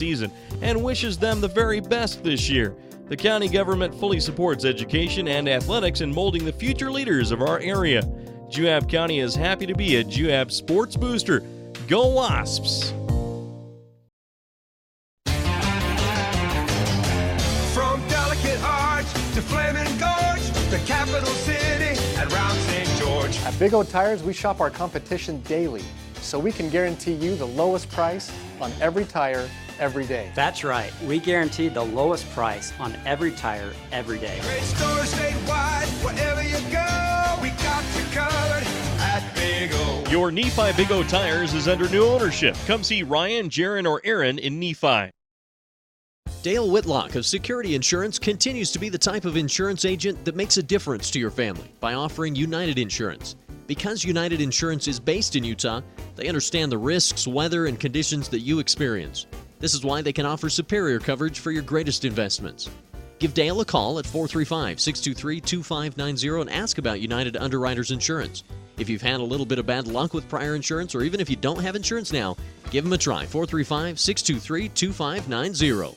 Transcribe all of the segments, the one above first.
season and wishes them the very best this year. The county government fully supports education and athletics in molding the future leaders of our area. Juab County is happy to be a Juab Sports Booster. Go Wasps! From Delicate Arch to Flaming Gorge, the capital city and round St. George. At Big O Tires, we shop our competition daily, so we can guarantee you the lowest price on every tire, every day. That's right. We guarantee the lowest price on every tire, every day. Great stores statewide, wherever you go, we got you covered at Big O. Your Nephi Big O Tires is under new ownership. Come see Ryan, Jaron, or Aaron in Nephi. Dale Whitlock of Security Insurance continues to be the type of insurance agent that makes a difference to your family by offering United Insurance. Because United Insurance is based in Utah, they understand the risks, weather, and conditions that you experience. This is why they can offer superior coverage for your greatest investments. Give Dale a call at 435-623-2590 and ask about United Underwriters Insurance. If you've had a little bit of bad luck with prior insurance, or even if you don't have insurance now, give them a try. 435-623-2590.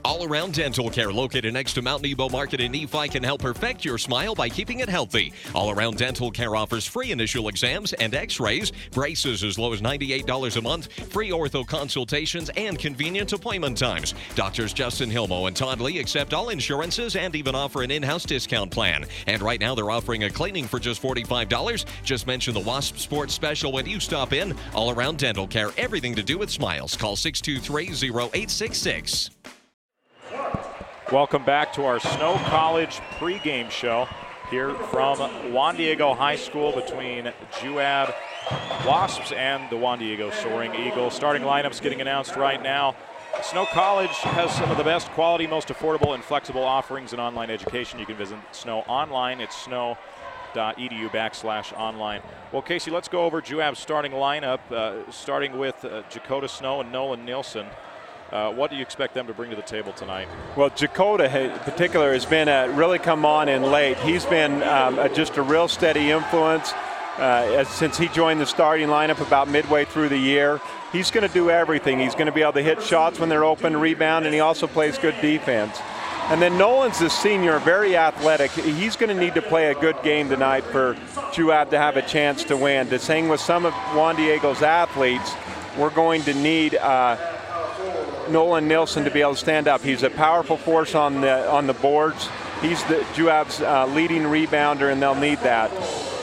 All Around Dental Care, located next to Mount Nebo Market in Nephi, can help perfect your smile by keeping it healthy. All Around Dental Care offers free initial exams and x-rays, braces as low as $98 a month, free ortho consultations, and convenient appointment times. Doctors Justin Hilmo and Todd Lee accept all insurances and even offer an in-house discount plan. And right now they're offering a cleaning for just $45. Just mention the Wasp Sports Special when you stop in. All Around Dental Care, everything to do with smiles. Call 623-0866. Welcome back to our Snow College pregame show here from Juan Diego High School between Juab Wasps and the Juan Diego Soaring Eagles. Starting lineups getting announced right now. Snow College has some of the best quality, most affordable, and flexible offerings in online education. You can visit Snow online. It's snow.edu/online. Well, Casey, let's go over Juab's starting lineup, starting with Jakota Snow and Nolan Nielsen. What do you expect them to bring to the table tonight? Well, Jakota in particular has been really come on in late. He's been just a real steady influence since he joined the starting lineup about midway through the year. He's going to do everything. He's going to be able to hit shots when they're open, rebound, and he also plays good defense. And then Nolan's the senior, very athletic. He's going to need to play a good game tonight for Juab to have a chance to win. To sing with some of Juan Diego's athletes, we're going to need Nolan Nielsen to be able to stand up. He's a powerful force on the boards. He's Juab's leading rebounder, and they'll need that.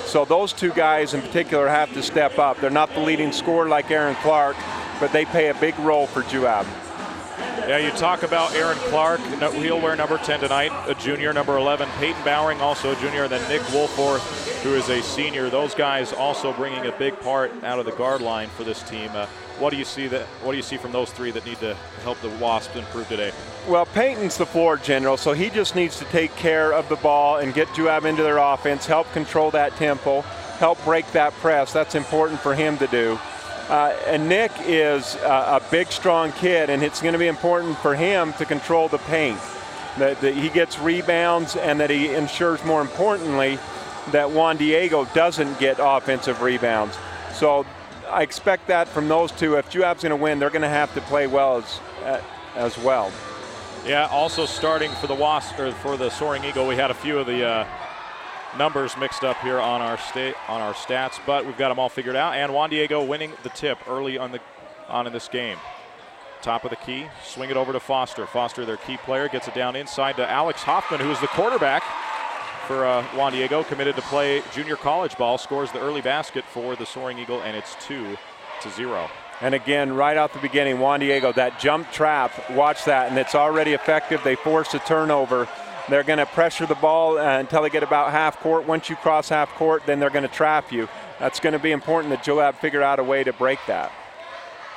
So those two guys in particular have to step up. They're not the leading scorer like Aaron Clark, but they play a big role for Juab. Yeah, you talk about Aaron Clark. He'll wear number 10 tonight, a junior. Number 11, Peyton Bowering, also a junior. And then Nick Wolforth, who is a senior. Those guys also bringing a big part out of the guard line for this team. What do you see from those three that need to help the Wasps improve today? Well, Peyton's the floor general, so he just needs to take care of the ball and get Juab into their offense, help control that tempo, help break that press. That's important for him to do. And Nick is a big, strong kid, and it's going to be important for him to control the paint, that he gets rebounds and that he ensures, more importantly, that Juan Diego doesn't get offensive rebounds. So I expect that from those two. If Juab's going to win, they're going to have to play well as well. Yeah, also starting for the Wasps, or for the Soaring Eagle, we had a few of the numbers mixed up here on our stats, but we've got them all figured out. And Juan Diego winning the tip early on in this game. Top of the key, swing it over to Foster. Foster, their key player, gets it down inside to Alex Hoffman, who is the quarterback for Juan Diego, committed to play junior college ball, scores the early basket for the Soaring Eagle, and it's 2-0. And again, right out the beginning, Juan Diego, that jump trap, watch that, and it's already effective. They force a turnover. They're going to pressure the ball until they get about half court. Once you cross half court, then they're going to trap you. That's going to be important that Juab figure out a way to break that.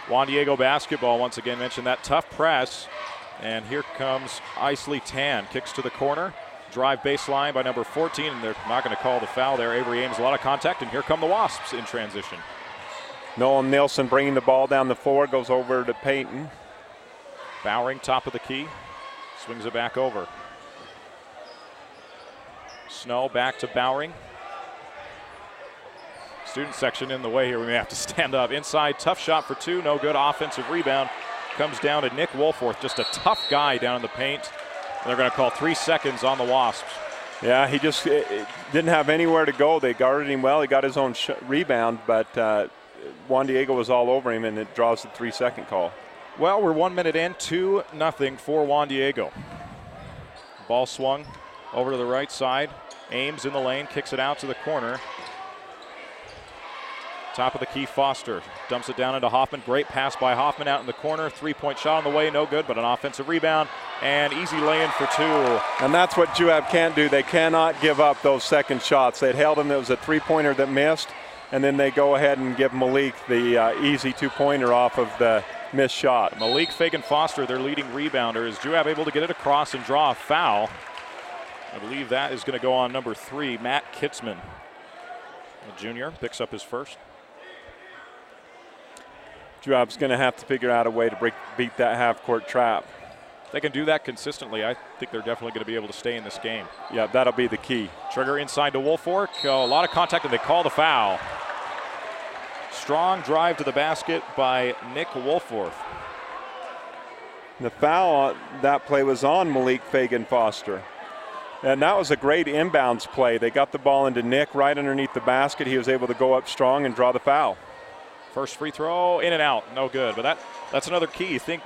Juan Diego basketball, once again, mentioned that tough press. And here comes Isley Tan, kicks to the corner. Drive baseline by number 14, and they're not going to call the foul there. Avery Ames, a lot of contact, and here come the Wasps in transition. Nolan Nielsen bringing the ball down the floor, goes over to Peyton. Bowering, top of the key, swings it back over. Snow back to Bowering. Student section in the way here. We may have to stand up. Inside, tough shot for two. No good. Offensive rebound comes down to Nick Wolforth, just a tough guy down in the paint. And they're going to call 3 seconds on the Wasps. Yeah, he just didn't have anywhere to go. They guarded him well. He got his own rebound, but Juan Diego was all over him, and it draws the 3-second call. Well, we're 1 minute in, 2-0 for Juan Diego. Ball swung over to the right side. Ames in the lane, kicks it out to the corner. Top of the key, Foster dumps it down into Hoffman. Great pass by Hoffman out in the corner. 3-point shot on the way, no good, but an offensive rebound and easy lay-in for 2. And that's what Juab can't do. They cannot give up those second shots. They'd held him. It was a 3-pointer that missed, and then they go ahead and give Malik the easy 2-pointer off of the missed shot. Malik Fagan-Foster, their leading rebounder. Is Juab able to get it across and draw a foul? I believe that is going to go on number 3, Matt Kitzman. The junior picks up his first. Juab's going to have to figure out a way to beat that half-court trap. If they can do that consistently, I think they're definitely going to be able to stay in this game. Yeah, that'll be the key. Trigger inside to Wolforth. A lot of contact, and they call the foul. Strong drive to the basket by Nick Wolforth. The foul on that play was on Malik Fagan-Foster. And that was a great inbounds play. They got the ball into Nick right underneath the basket. He was able to go up strong and draw the foul. First free throw, in and out, no good. But that's another key. You think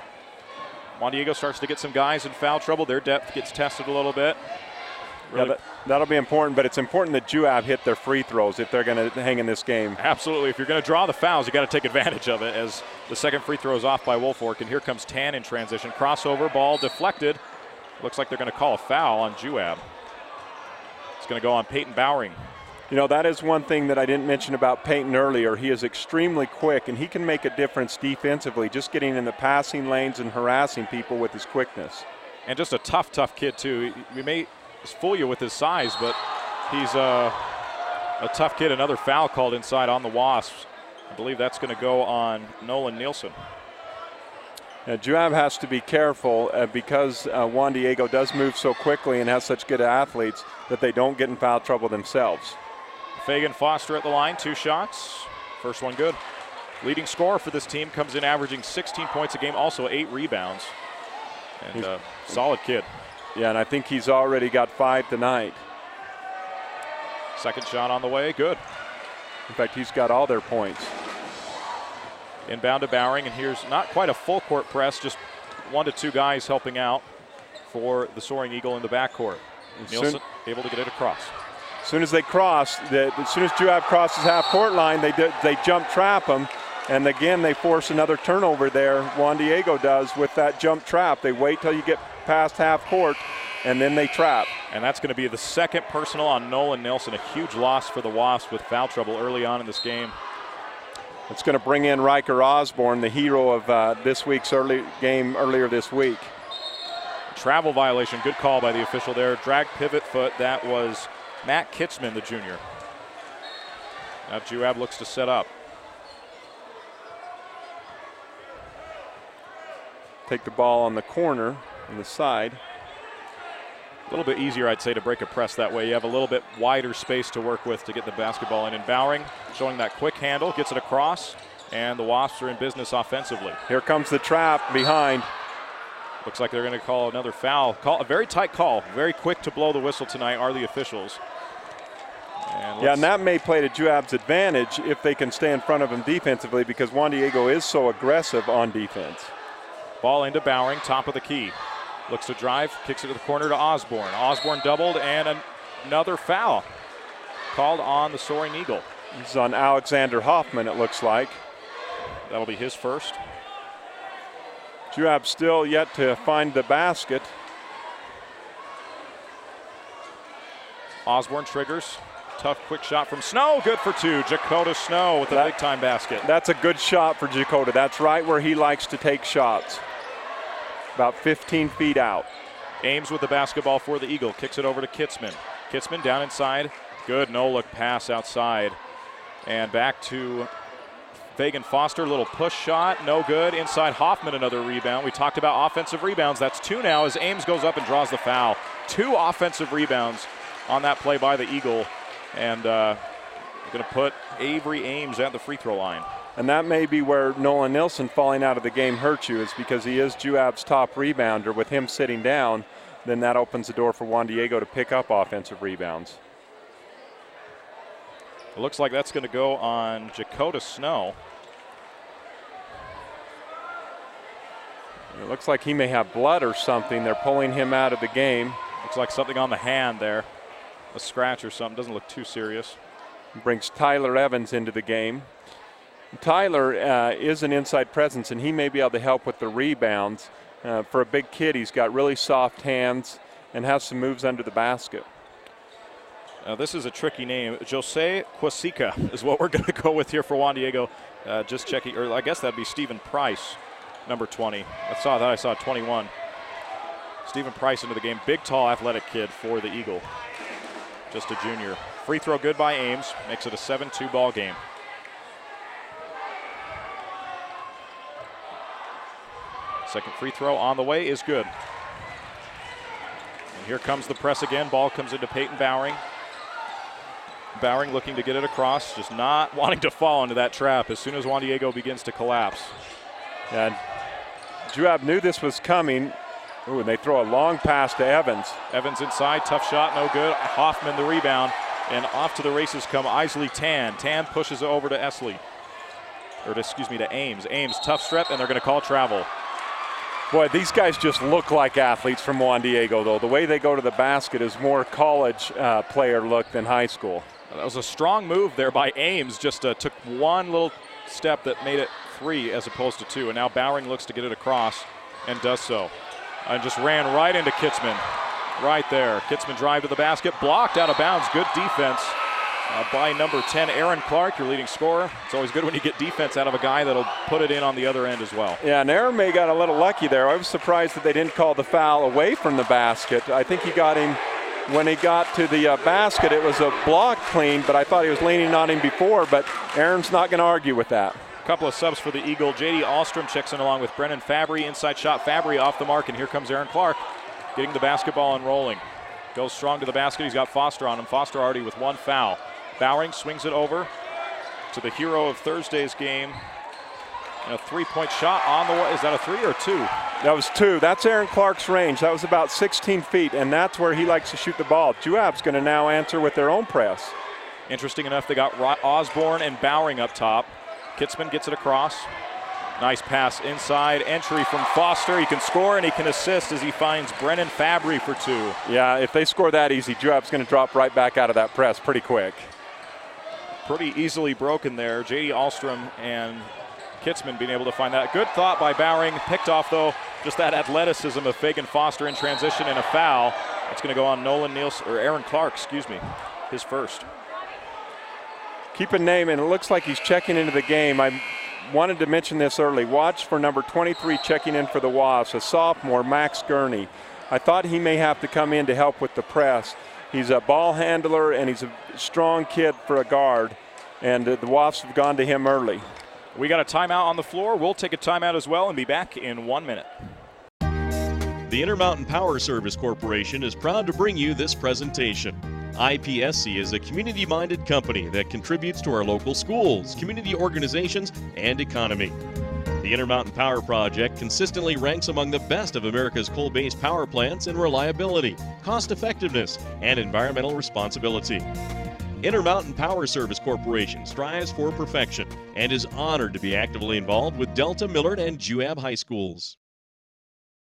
Juan Diego starts to get some guys in foul trouble. Their depth gets tested a little bit. Really, yeah, that'll be important, but it's important that Juab hit their free throws if they're going to hang in this game. Absolutely. If you're going to draw the fouls, you got to take advantage of it, as the second free throw is off by Wolforth. And here comes Tan in transition. Crossover, ball deflected. Looks like they're going to call a foul on Juab. It's going to go on Peyton Bowering. You know, that is one thing that I didn't mention about Peyton earlier. He is extremely quick, and he can make a difference defensively, just getting in the passing lanes and harassing people with his quickness. And just a tough kid, too. We may fool you with his size, but he's a tough kid. Another foul called inside on the Wasps. I believe that's going to go on Nolan Nielsen. Now, Juab has to be careful because Juan Diego does move so quickly and has such good athletes that they don't get in foul trouble themselves. Fagan-Foster at the line, 2 shots. First one good. Leading scorer for this team, comes in averaging 16 points a game, also 8 rebounds. And solid kid. Yeah, and I think he's already got 5 tonight. Second shot on the way, good. In fact, he's got all their points. Inbound to Bowering, and here's not quite a full court press, just 1 to 2 guys helping out for the Soaring Eagle in the backcourt. Nielsen able to get it across. As soon as they cross, as soon as Juab crosses half-court line, they jump trap him. And again, they force another turnover there. Juan Diego does with that jump trap. They wait till you get past half-court, and then they trap. And that's going to be the second personal on Nolan Nielsen. A huge loss for the Wasps with foul trouble early on in this game. It's going to bring in Riker Osborne, the hero of this week's game earlier this week. Travel violation, good call by the official there. Drag pivot foot, that was Matt Kitzman, the junior. Now Juab looks to set up. Take the ball on the corner, on the side. A little bit easier, I'd say, to break a press that way. You have a little bit wider space to work with to get the basketball in. And Bowering showing that quick handle, gets it across, and the Wasps are in business offensively. Here comes the trap behind. Looks like they're going to call another foul. A very tight call. Very quick to blow the whistle tonight are the officials. And that may play to Juab's advantage if they can stay in front of him defensively, because Juan Diego is so aggressive on defense. Ball into Bowering, top of the key. Looks to drive, kicks it to the corner to Osborne. Osborne doubled, and another foul called on the Soaring Eagle. This is on Alexander Hoffman, it looks like. That'll be his first. Juab still yet to find the basket. Osborne triggers. Tough quick shot from Snow, good for 2. Dakota Snow with a big-time basket. That's a good shot for Dakota. That's right where he likes to take shots. About 15 feet out. Ames with the basketball for the Eagle. Kicks it over to Kitzman. Kitzman down inside. Good no-look pass outside. And back to Fagan-Foster. Little push shot. No good. Inside Hoffman, another rebound. We talked about offensive rebounds. That's 2 now as Ames goes up and draws the foul. 2 offensive rebounds on that play by the Eagle. And going to put Avery Ames at the free throw line. And that may be where Nolan Nilsson falling out of the game hurts you, is because he is Juab's top rebounder. With him sitting down, then that opens the door for Juan Diego to pick up offensive rebounds. It looks like that's going to go on Jakota Snow. It looks like he may have blood or something. They're pulling him out of the game. Looks like something on the hand there. A scratch or something. Doesn't look too serious. Brings Tyler Evans into the game. Tyler is an inside presence, and he may be able to help with the rebounds. For a big kid, he's got really soft hands and has some moves under the basket. This is a tricky name. Jose Quasica is what we're going to go with here for Juan Diego. Just checking, or I guess that'd be Stephen Price, number 20. I saw 21. Stephen Price into the game. Big, tall, athletic kid for the Eagle. Just a junior. Free throw good by Ames. Makes it a 7-2 ball game. Second free throw on the way is good. And here comes the press again. Ball comes into Peyton Bowering. Bowering looking to get it across, just not wanting to fall into that trap as soon as Juan Diego begins to collapse. And Juab knew this was coming. Ooh, and they throw a long pass to Evans. Evans inside, tough shot, no good. Hoffman the rebound, and off to the races come Isley Tan. Tan pushes it over to Esley, to Ames. Ames, tough step, and they're going to call travel. Boy, these guys just look like athletes from Juan Diego, though. The way they go to the basket is more college player look than high school. That was a strong move there by Ames. Just took one little step that made it 3 as opposed to 2. And now Bowering looks to get it across and does so. And just ran right into Kitzman. Right there. Kitzman drive to the basket. Blocked out of bounds. Good defense by number 10, Aaron Clark, your leading scorer. It's always good when you get defense out of a guy that'll put it in on the other end as well. Yeah, and Aaron May got a little lucky there. I was surprised that they didn't call the foul away from the basket. I think he got him when he got to the basket. It was a block clean, but I thought he was leaning on him before, but Aaron's not going to argue with that. A couple of subs for the Eagle. J.D. Ahlstrom checks in along with Brennan Fabry. Inside shot, Fabry off the mark, and here comes Aaron Clark getting the basketball and rolling. Goes strong to the basket. He's got Foster on him. Foster already with 1 foul. Bowering swings it over to the hero of Thursday's game. And a 3-point shot on the way. Is that a 3 or 2? That was 2. That's Aaron Clark's range. That was about 16 feet, and that's where he likes to shoot the ball. Juab's going to now answer with their own press. Interesting enough, they got Osborne and Bowering up top. Kitzman gets it across. Nice pass inside. Entry from Foster. He can score and he can assist as he finds Brennan Fabry for 2. Yeah, if they score that easy, Juab's going to drop right back out of that press pretty quick. Pretty easily broken there. J.D. Ahlstrom and Kitzman being able to find that. Good thought by Bowering. Picked off, though, just that athleticism of Fagan Foster in transition and a foul. It's going to go on Aaron Clark, his first. Keep a name, and it looks like he's checking into the game. I wanted to mention this early. Watch for number 23 checking in for the Wasps, a sophomore, Max Gurney. I thought he may have to come in to help with the press. He's a ball handler, and he's a strong kid for a guard, and the Wasps have gone to him early. We got a timeout on the floor. We'll take a timeout as well and be back in 1 minute. The Intermountain Power Service Corporation is proud to bring you this presentation. IPSC is a community-minded company that contributes to our local schools, community organizations, and economy. The Intermountain Power Project consistently ranks among the best of America's coal-based power plants in reliability, cost-effectiveness, and environmental responsibility. Intermountain Power Service Corporation strives for perfection and is honored to be actively involved with Delta, Millard, and Juab High Schools.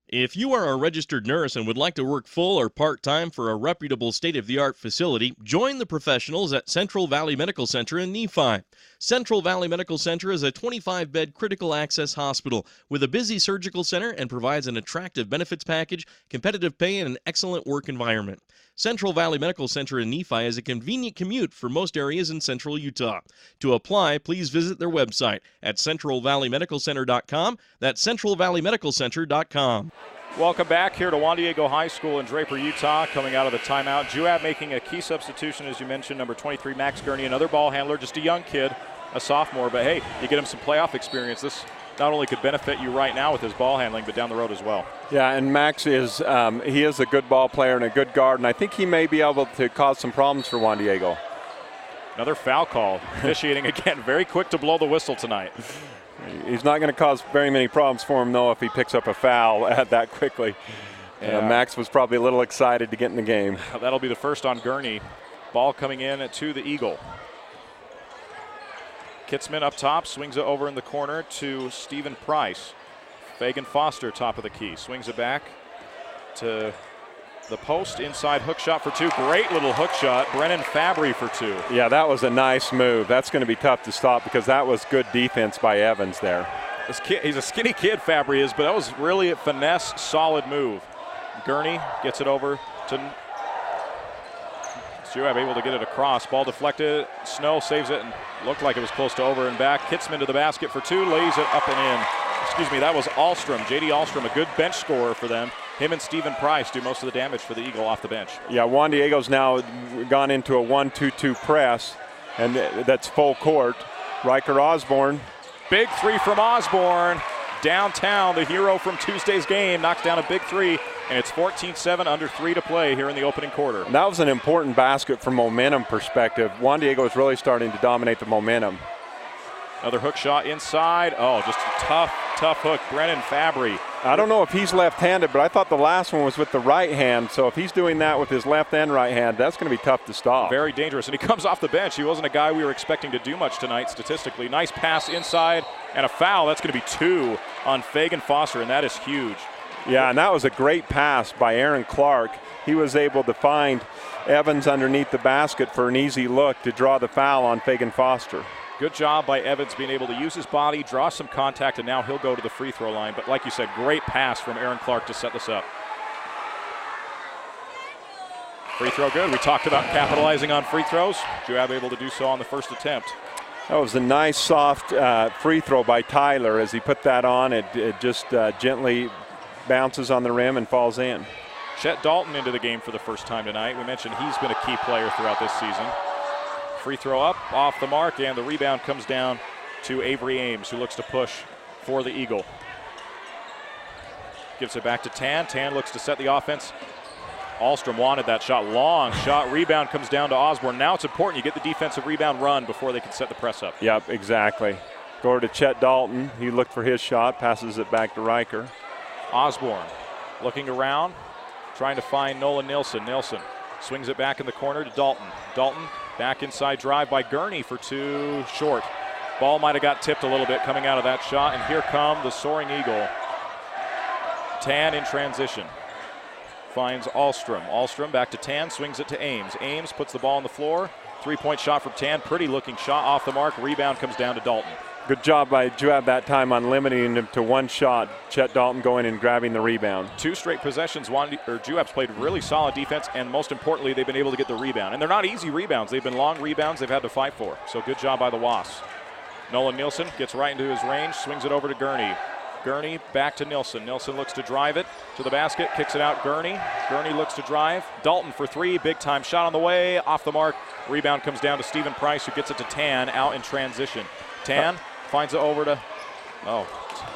If you are a registered nurse and would like to work full or part-time for a reputable state-of-the-art facility, join the professionals at Central Valley Medical Center in Nephi. Central Valley Medical Center is a 25-bed critical access hospital with a busy surgical center and provides an attractive benefits package, competitive pay, and an excellent work environment. Central Valley Medical Center in Nephi is a convenient commute for most areas in central Utah. To apply, please visit their website at centralvalleymedicalcenter.com. That's centralvalleymedicalcenter.com. Welcome back here to Juan Diego High School in Draper, Utah, coming out of the timeout. Juab making a key substitution, as you mentioned, number 23, Max Gurney, another ball handler, just a young kid, a sophomore, but hey, you get him some playoff experience. This not only could benefit you right now with his ball handling, but down the road as well. Yeah, and Max is he is a good ball player and a good guard, and I think he may be able to cause some problems for Juan Diego. Another foul call. Officiating again, very quick to blow the whistle tonight. He's not going to cause very many problems for him, though, if he picks up a foul that quickly. Yeah. Max was probably a little excited to get in the game. That'll be the first on Gurney. Ball coming in to the Eagle. Kitzman up top, swings it over in the corner to Stephen Price. Fagan Foster, top of the key, swings it back to the post, inside hook shot for two. Great little hook shot. Brennan Fabry for two. Yeah, that was a nice move. That's going to be tough to stop because that was good defense by Evans there. He's a skinny kid, Fabry is, but that was really a finesse, solid move. Gurney gets it over to Juab, able to get it across. Ball deflected. Snow saves it and looked like it was close to over and back. Kitzman to the basket for two, lays it up and in. Excuse me, that was Ahlstrom. J.D. Ahlstrom, a good bench scorer for them. Him and Stephen Price do most of the damage for the Eagle off the bench. Yeah, Juan Diego's now gone into a 1-2-2 press, and that's full court. Riker Osborne. Big three from Osborne. Downtown, the hero from Tuesday's game, knocks down a big three, and it's 14-7, under 3 to play here in the opening quarter. And that was an important basket from momentum perspective. Juan Diego is really starting to dominate the momentum. Another hook shot inside. Oh, just a tough hook. Brennan Fabry. I don't know if he's left-handed, but I thought the last one was with the right hand. So if he's doing that with his left and right hand, that's going to be tough to stop. Very dangerous. And he comes off the bench. He wasn't a guy we were expecting to do much tonight statistically. Nice pass inside and a foul. That's going to be 2 on Fagan Foster, and that is huge. Yeah, and that was a great pass by Aaron Clark. He was able to find Evans underneath the basket for an easy look to draw the foul on Fagan Foster. Good job by Evans being able to use his body, draw some contact, and now he'll go to the free throw line. But like you said, great pass from Aaron Clark to set this up. Free throw good. We talked about capitalizing on free throws. Juab able to do so on the first attempt. That was a nice soft free throw by Tyler. As he put that on, it just gently bounces on the rim and falls in. Chet Dalton into the game for the first time tonight. We mentioned he's been a key player throughout this season. Free throw up, off the mark, and the rebound comes down to Avery Ames, who looks to push for the Eagle. Gives it back to Tan. Tan looks to set the offense. Ahlstrom wanted that shot. Long shot. Rebound comes down to Osborne. Now it's important you get the defensive rebound run before they can set the press up. Yep, exactly. Go over to Chet Dalton. He looked for his shot, passes it back to Riker. Osborne looking around, trying to find Nolan Nilsson. Nilsson swings it back in the corner to Dalton. Dalton back inside drive by Gurney for 2, short. Ball might have got tipped a little bit coming out of that shot, and here come the Soaring Eagle. Tan in transition. Finds Ahlstrom. Ahlstrom back to Tan, swings it to Ames. Ames puts the ball on the floor. 3-point shot from Tan, pretty looking shot off the mark. Rebound comes down to Dalton. Good job by Juab that time on limiting him to one shot. Chet Dalton going and grabbing the rebound. 2 straight possessions. Juab's played really solid defense, and most importantly, they've been able to get the rebound. And they're not easy rebounds. They've been long rebounds they've had to fight for. So good job by the Wasps. Nolan Nilsson gets right into his range, swings it over to Gurney. Gurney back to Nilsson. Nilsson looks to drive it to the basket, kicks it out Gurney. Gurney looks to drive. Dalton for 3, big time shot on the way, off the mark. Rebound comes down to Stephen Price, who gets it to Tan out in transition. Tan finds it over to,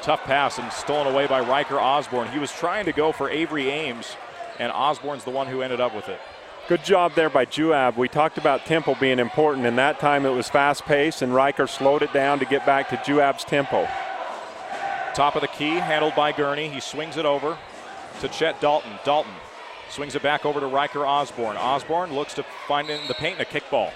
tough pass and stolen away by Riker Osborne. He was trying to go for Avery Ames, and Osborne's the one who ended up with it. Good job there by Juab. We talked about tempo being important, and that time it was fast-paced, and Riker slowed it down to get back to Juab's tempo. Top of the key, handled by Gurney. He swings it over to Chet Dalton. Dalton swings it back over to Riker Osborne. Osborne looks to find in the paint and a kickball.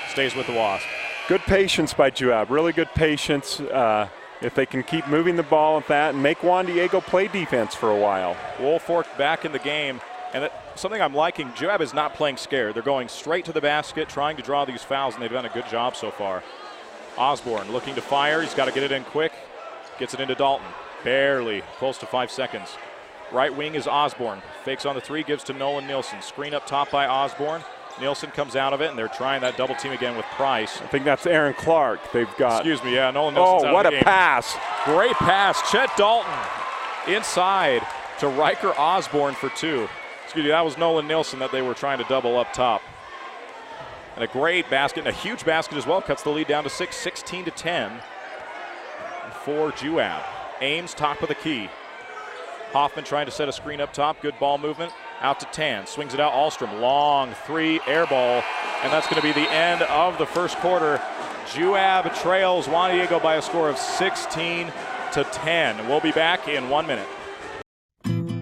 Stays with the Wasp. Good patience by Juab, really good patience. If they can keep moving the ball with that and make Juan Diego play defense for a while. Woolfolk back in the game, and something I'm liking, Juab is not playing scared. They're going straight to the basket, trying to draw these fouls, and they've done a good job so far. Osborne looking to fire. He's got to get it in quick. Gets it into Dalton. Barely, close to 5 seconds. Right wing is Osborne. Fakes on the 3, gives to Nolan Nilsson. Screen up top by Osborne. Nilsson comes out of it, and they're trying that double team again with Price. I think that's Aaron Clark they've got. Excuse me, yeah, Nolan Nilsson's out what of the a game. pass. Great pass. Chet Dalton inside to Riker Osborne for 2. Excuse me, that was Nolan Nilsson that they were trying to double up top. And a great basket, and a huge basket as well. Cuts the lead down to 6, 16-10 for Juab. Ames top of the key. Hoffman trying to set a screen up top. Good ball movement. Out to Tan, swings it out, Ahlstrom, long three, air ball, and that's going to be the end of the first quarter. Juab trails Juan Diego by a score of 16-10. We'll be back in 1 minute.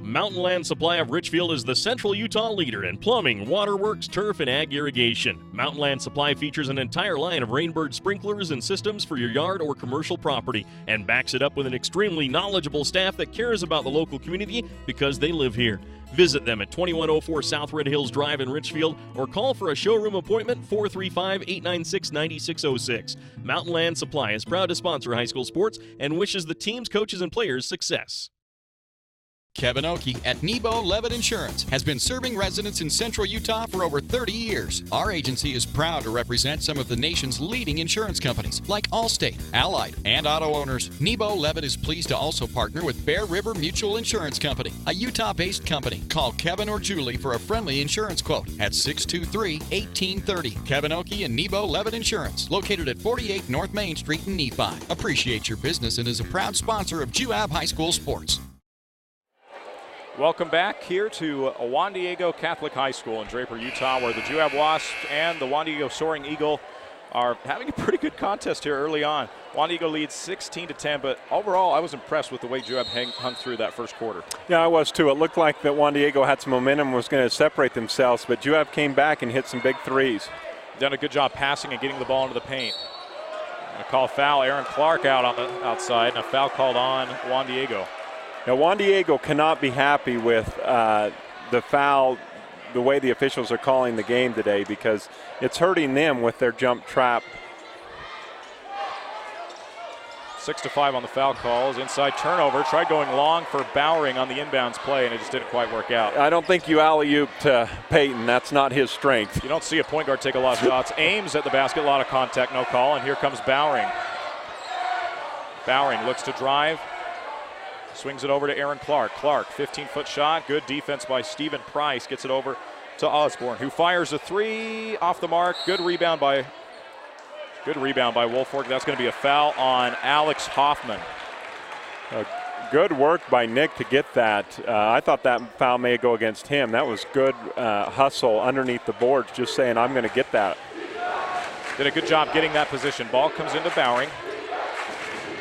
Mountain Land Supply of Richfield is the Central Utah leader in plumbing, waterworks, turf, and ag irrigation. Mountain Land Supply features an entire line of Rainbird sprinklers and systems for your yard or commercial property and backs it up with an extremely knowledgeable staff that cares about the local community because they live here. Visit them at 2104 South Red Hills Drive in Richfield or call for a showroom appointment 435-896-9606. Mountain Land Supply is proud to sponsor high school sports and wishes the teams, coaches, and players success. Kevin Oakey at Nebo Levitt Insurance has been serving residents in Central Utah for over 30 years. Our agency is proud to represent some of the nation's leading insurance companies like Allstate, Allied, and auto owners. Nebo Levitt is pleased to also partner with Bear River Mutual Insurance Company, a Utah-based company. Call Kevin or Julie for a friendly insurance quote at 623-1830. Kevin Oakey and Nebo Levitt Insurance, located at 48 North Main Street in Nephi. Appreciate your business and is a proud sponsor of Juab High School Sports. Welcome back here to Juan Diego Catholic High School in Draper, Utah, where the Juab Wasps and the Juan Diego Soaring Eagle are having a pretty good contest here early on. Juan Diego leads 16-10, but overall I was impressed with the way Juab hung through that first quarter. Yeah, I was too. It looked like that Juan Diego had some momentum, was going to separate themselves, but Juab came back and hit some big threes. Done a good job passing and getting the ball into the paint. A call foul, Aaron Clark out on the outside, and a foul called on Juan Diego. Now, Juan Diego cannot be happy with the foul, the way the officials are calling the game today, because it's hurting them with their jump trap. 6-5 on the foul calls. Inside turnover. Tried going long for Bowering on the inbounds play, and it just didn't quite work out. I don't think you alley-oop to Peyton. That's not his strength. You don't see a point guard take a lot of shots. Ames at the basket, a lot of contact, no call, and here comes Bowering. Bowering looks to drive. Swings it over to Aaron Clark. Clark, 15-foot shot. Good defense by Stephen Price. Gets it over to Osborne, who fires a three off the mark. Good rebound by Wolfork. That's going to be a foul on Alex Hoffman. Good work by Nick to get that. I thought that foul may go against him. That was good hustle underneath the boards, just saying, I'm going to get that. Did a good job getting that position. Ball comes into Bowering.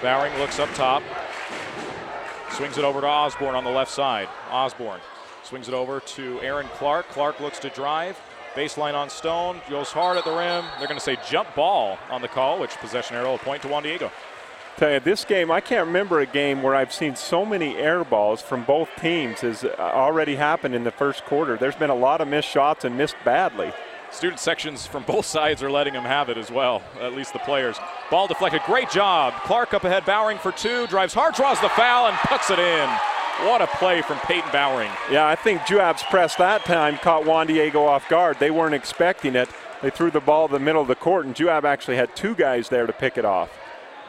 Bowering looks up top. Swings it over to Osborne on the left side. Osborne swings it over to Aaron Clark. Clark looks to drive. Baseline on Stone. Goes hard at the rim. They're going to say jump ball on the call, which possession arrow will point to Juan Diego. Tell you, this game, I can't remember a game where I've seen so many air balls from both teams as already happened in the first quarter. There's been a lot of missed shots and missed badly. Student sections from both sides are letting them have it as well, at least the players. Ball deflected, great job. Clark up ahead, Bowering for two, drives hard, draws the foul, and puts it in. What a play from Peyton Bowering. Yeah, I think Juab's press that time caught Juan Diego off guard. They weren't expecting it. They threw the ball in the middle of the court, and Juab actually had two guys there to pick it off.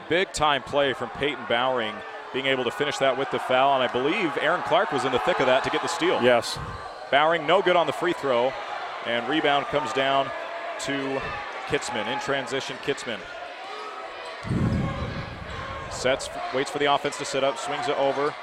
Big time play from Peyton Bowering, being able to finish that with the foul, and I believe Aaron Clark was in the thick of that to get the steal. Yes. Bowering no good on the free throw. And rebound comes down to Kitzman. In transition, Kitzman sets, waits for the offense to set up, swings it over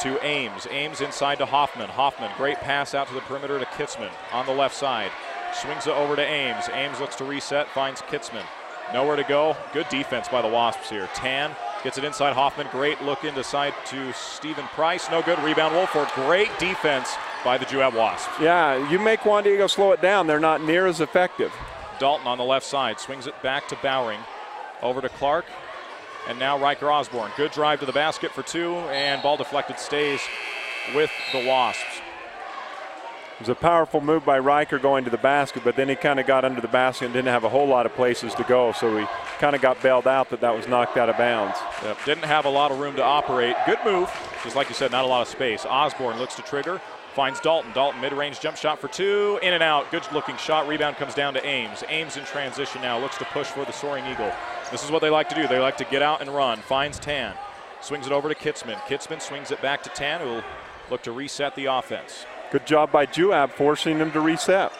to Ames. Ames inside to Hoffman. Hoffman, great pass out to the perimeter to Kitzman on the left side. Swings it over to Ames. Ames looks to reset, finds Kitzman. Nowhere to go. Good defense by the Wasps here. Tan gets it inside Hoffman. Great look into side to Stephen Price. No good. Rebound Wolford. Great defense by the Juab Wasps. Yeah, you make Juan Diego slow it down. They're not near as effective. Dalton on the left side. Swings it back to Bowering. Over to Clark. And now Riker Osborne. Good drive to the basket for two. And ball deflected, stays with the Wasps. It was a powerful move by Riker going to the basket, but then he kind of got under the basket and didn't have a whole lot of places to go, so he kind of got bailed out that was knocked out of bounds. Yep, didn't have a lot of room to operate. Good move, just like you said, not a lot of space. Osborne looks to trigger, finds Dalton. Dalton mid-range jump shot for two, in and out. Good looking shot, rebound comes down to Ames. Ames in transition now, looks to push for the Soaring Eagle. This is what they like to do. They like to get out and run. Finds Tan, swings it over to Kitzman. Kitzman swings it back to Tan, who will look to reset the offense. Good job by Juab forcing them to reset.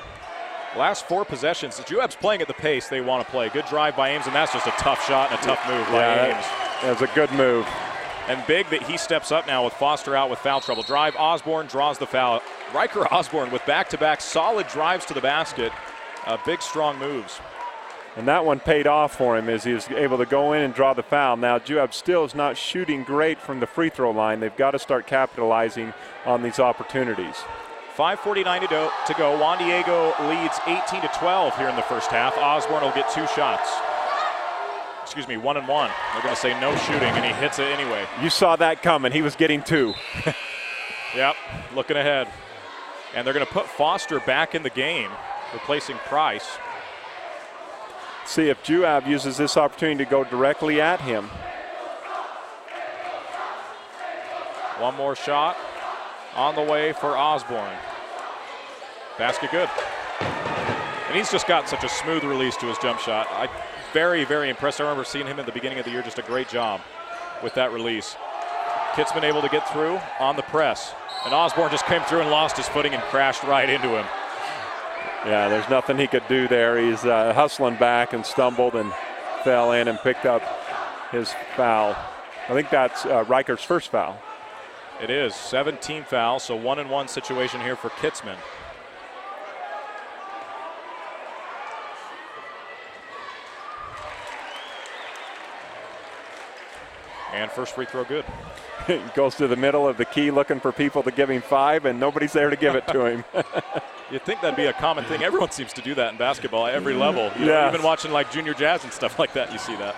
Last four possessions, the Juab's playing at the pace they want to play. Good drive by Ames, and that's just a tough shot and a tough move by Ames. That's a good move. And big that he steps up now with Foster out with foul trouble. Drive, Osborne draws the foul. Riker Osborne with back-to-back solid drives to the basket. Big, strong moves. And that one paid off for him as he was able to go in and draw the foul. Now, Juab still is not shooting great from the free throw line. They've got to start capitalizing on these opportunities. 5:49 to go. Juan Diego leads 18-12 here in the first half. Osborne will get 2 shots. Excuse me, 1 and 1. They're going to say no shooting, and he hits it anyway. You saw that coming. He was getting 2. Yep, looking ahead. And they're going to put Foster back in the game, replacing Price. See if Juab uses this opportunity to go directly at him. One more shot on the way for Osborne. Basket good. And he's just got such a smooth release to his jump shot. Very, very impressed. I remember seeing him at the beginning of the year, just a great job with that release. Kitzman able to get through on the press. And Osborne just came through and lost his footing and crashed right into him. Yeah, there's nothing he could do there. He's hustling back and stumbled and fell in and picked up his foul. I think that's Riker's first foul. It is, 17 fouls, so 1 and 1 situation here for Kitzman. And first free throw good. He goes to the middle of the key looking for people to give him 5, and nobody's there to give it to him. You'd think that'd be a common thing. Everyone seems to do that in basketball at every level. You know, even watching like junior jazz and stuff like that, you see that.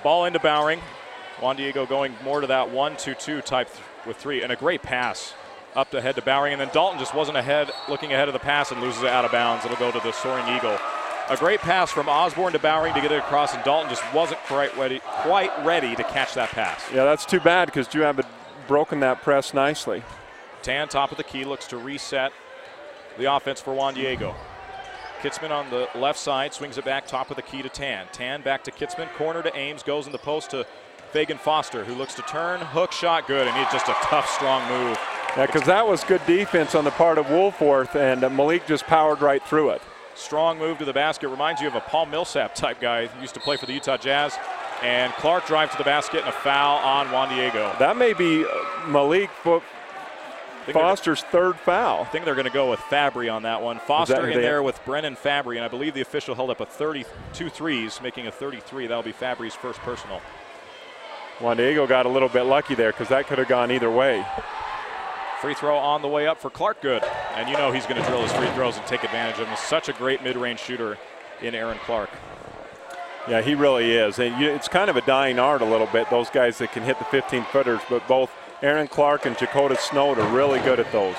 Ball into Bowering. Juan Diego going more to that 1-2-2 type with 3, and a great pass up ahead to Bowering, and then Dalton just wasn't looking ahead of the pass and loses it out of bounds. It'll go to the Soaring Eagle. A great pass from Osborne to Bowering to get it across, and Dalton just wasn't quite ready to catch that pass. Yeah, that's too bad because Juab had broken that press nicely. Tan, top of the key, looks to reset the offense for Juan Diego. Kitzman on the left side, swings it back, top of the key to Tan. Tan back to Kitzman, corner to Ames, goes in the post to Fagan Foster, who looks to turn, hook shot, good, and he's just a tough, strong move. Yeah, because that was good defense on the part of Woolforth, and Malik just powered right through it. Strong move to the basket. Reminds you of a Paul Millsap type guy who used to play for the Utah Jazz. And Clark drives to the basket and a foul on Juan Diego. That may be Malik Foster's third foul. I think they're going to go with Fabry on that one. Foster in there with Brennan Fabry, and I believe the official held up a 32 threes, making a 33. That'll be Fabry's first personal. Juan Diego got a little bit lucky there because that could have gone either way. Free throw on the way up for Clark, good. And you know he's going to drill his free throws and take advantage of him. Such a great mid-range shooter in Aaron Clark. Yeah, he really is. And it's kind of a dying art a little bit, those guys that can hit the 15-footers, but both Aaron Clark and Jakota Snow are really good at those.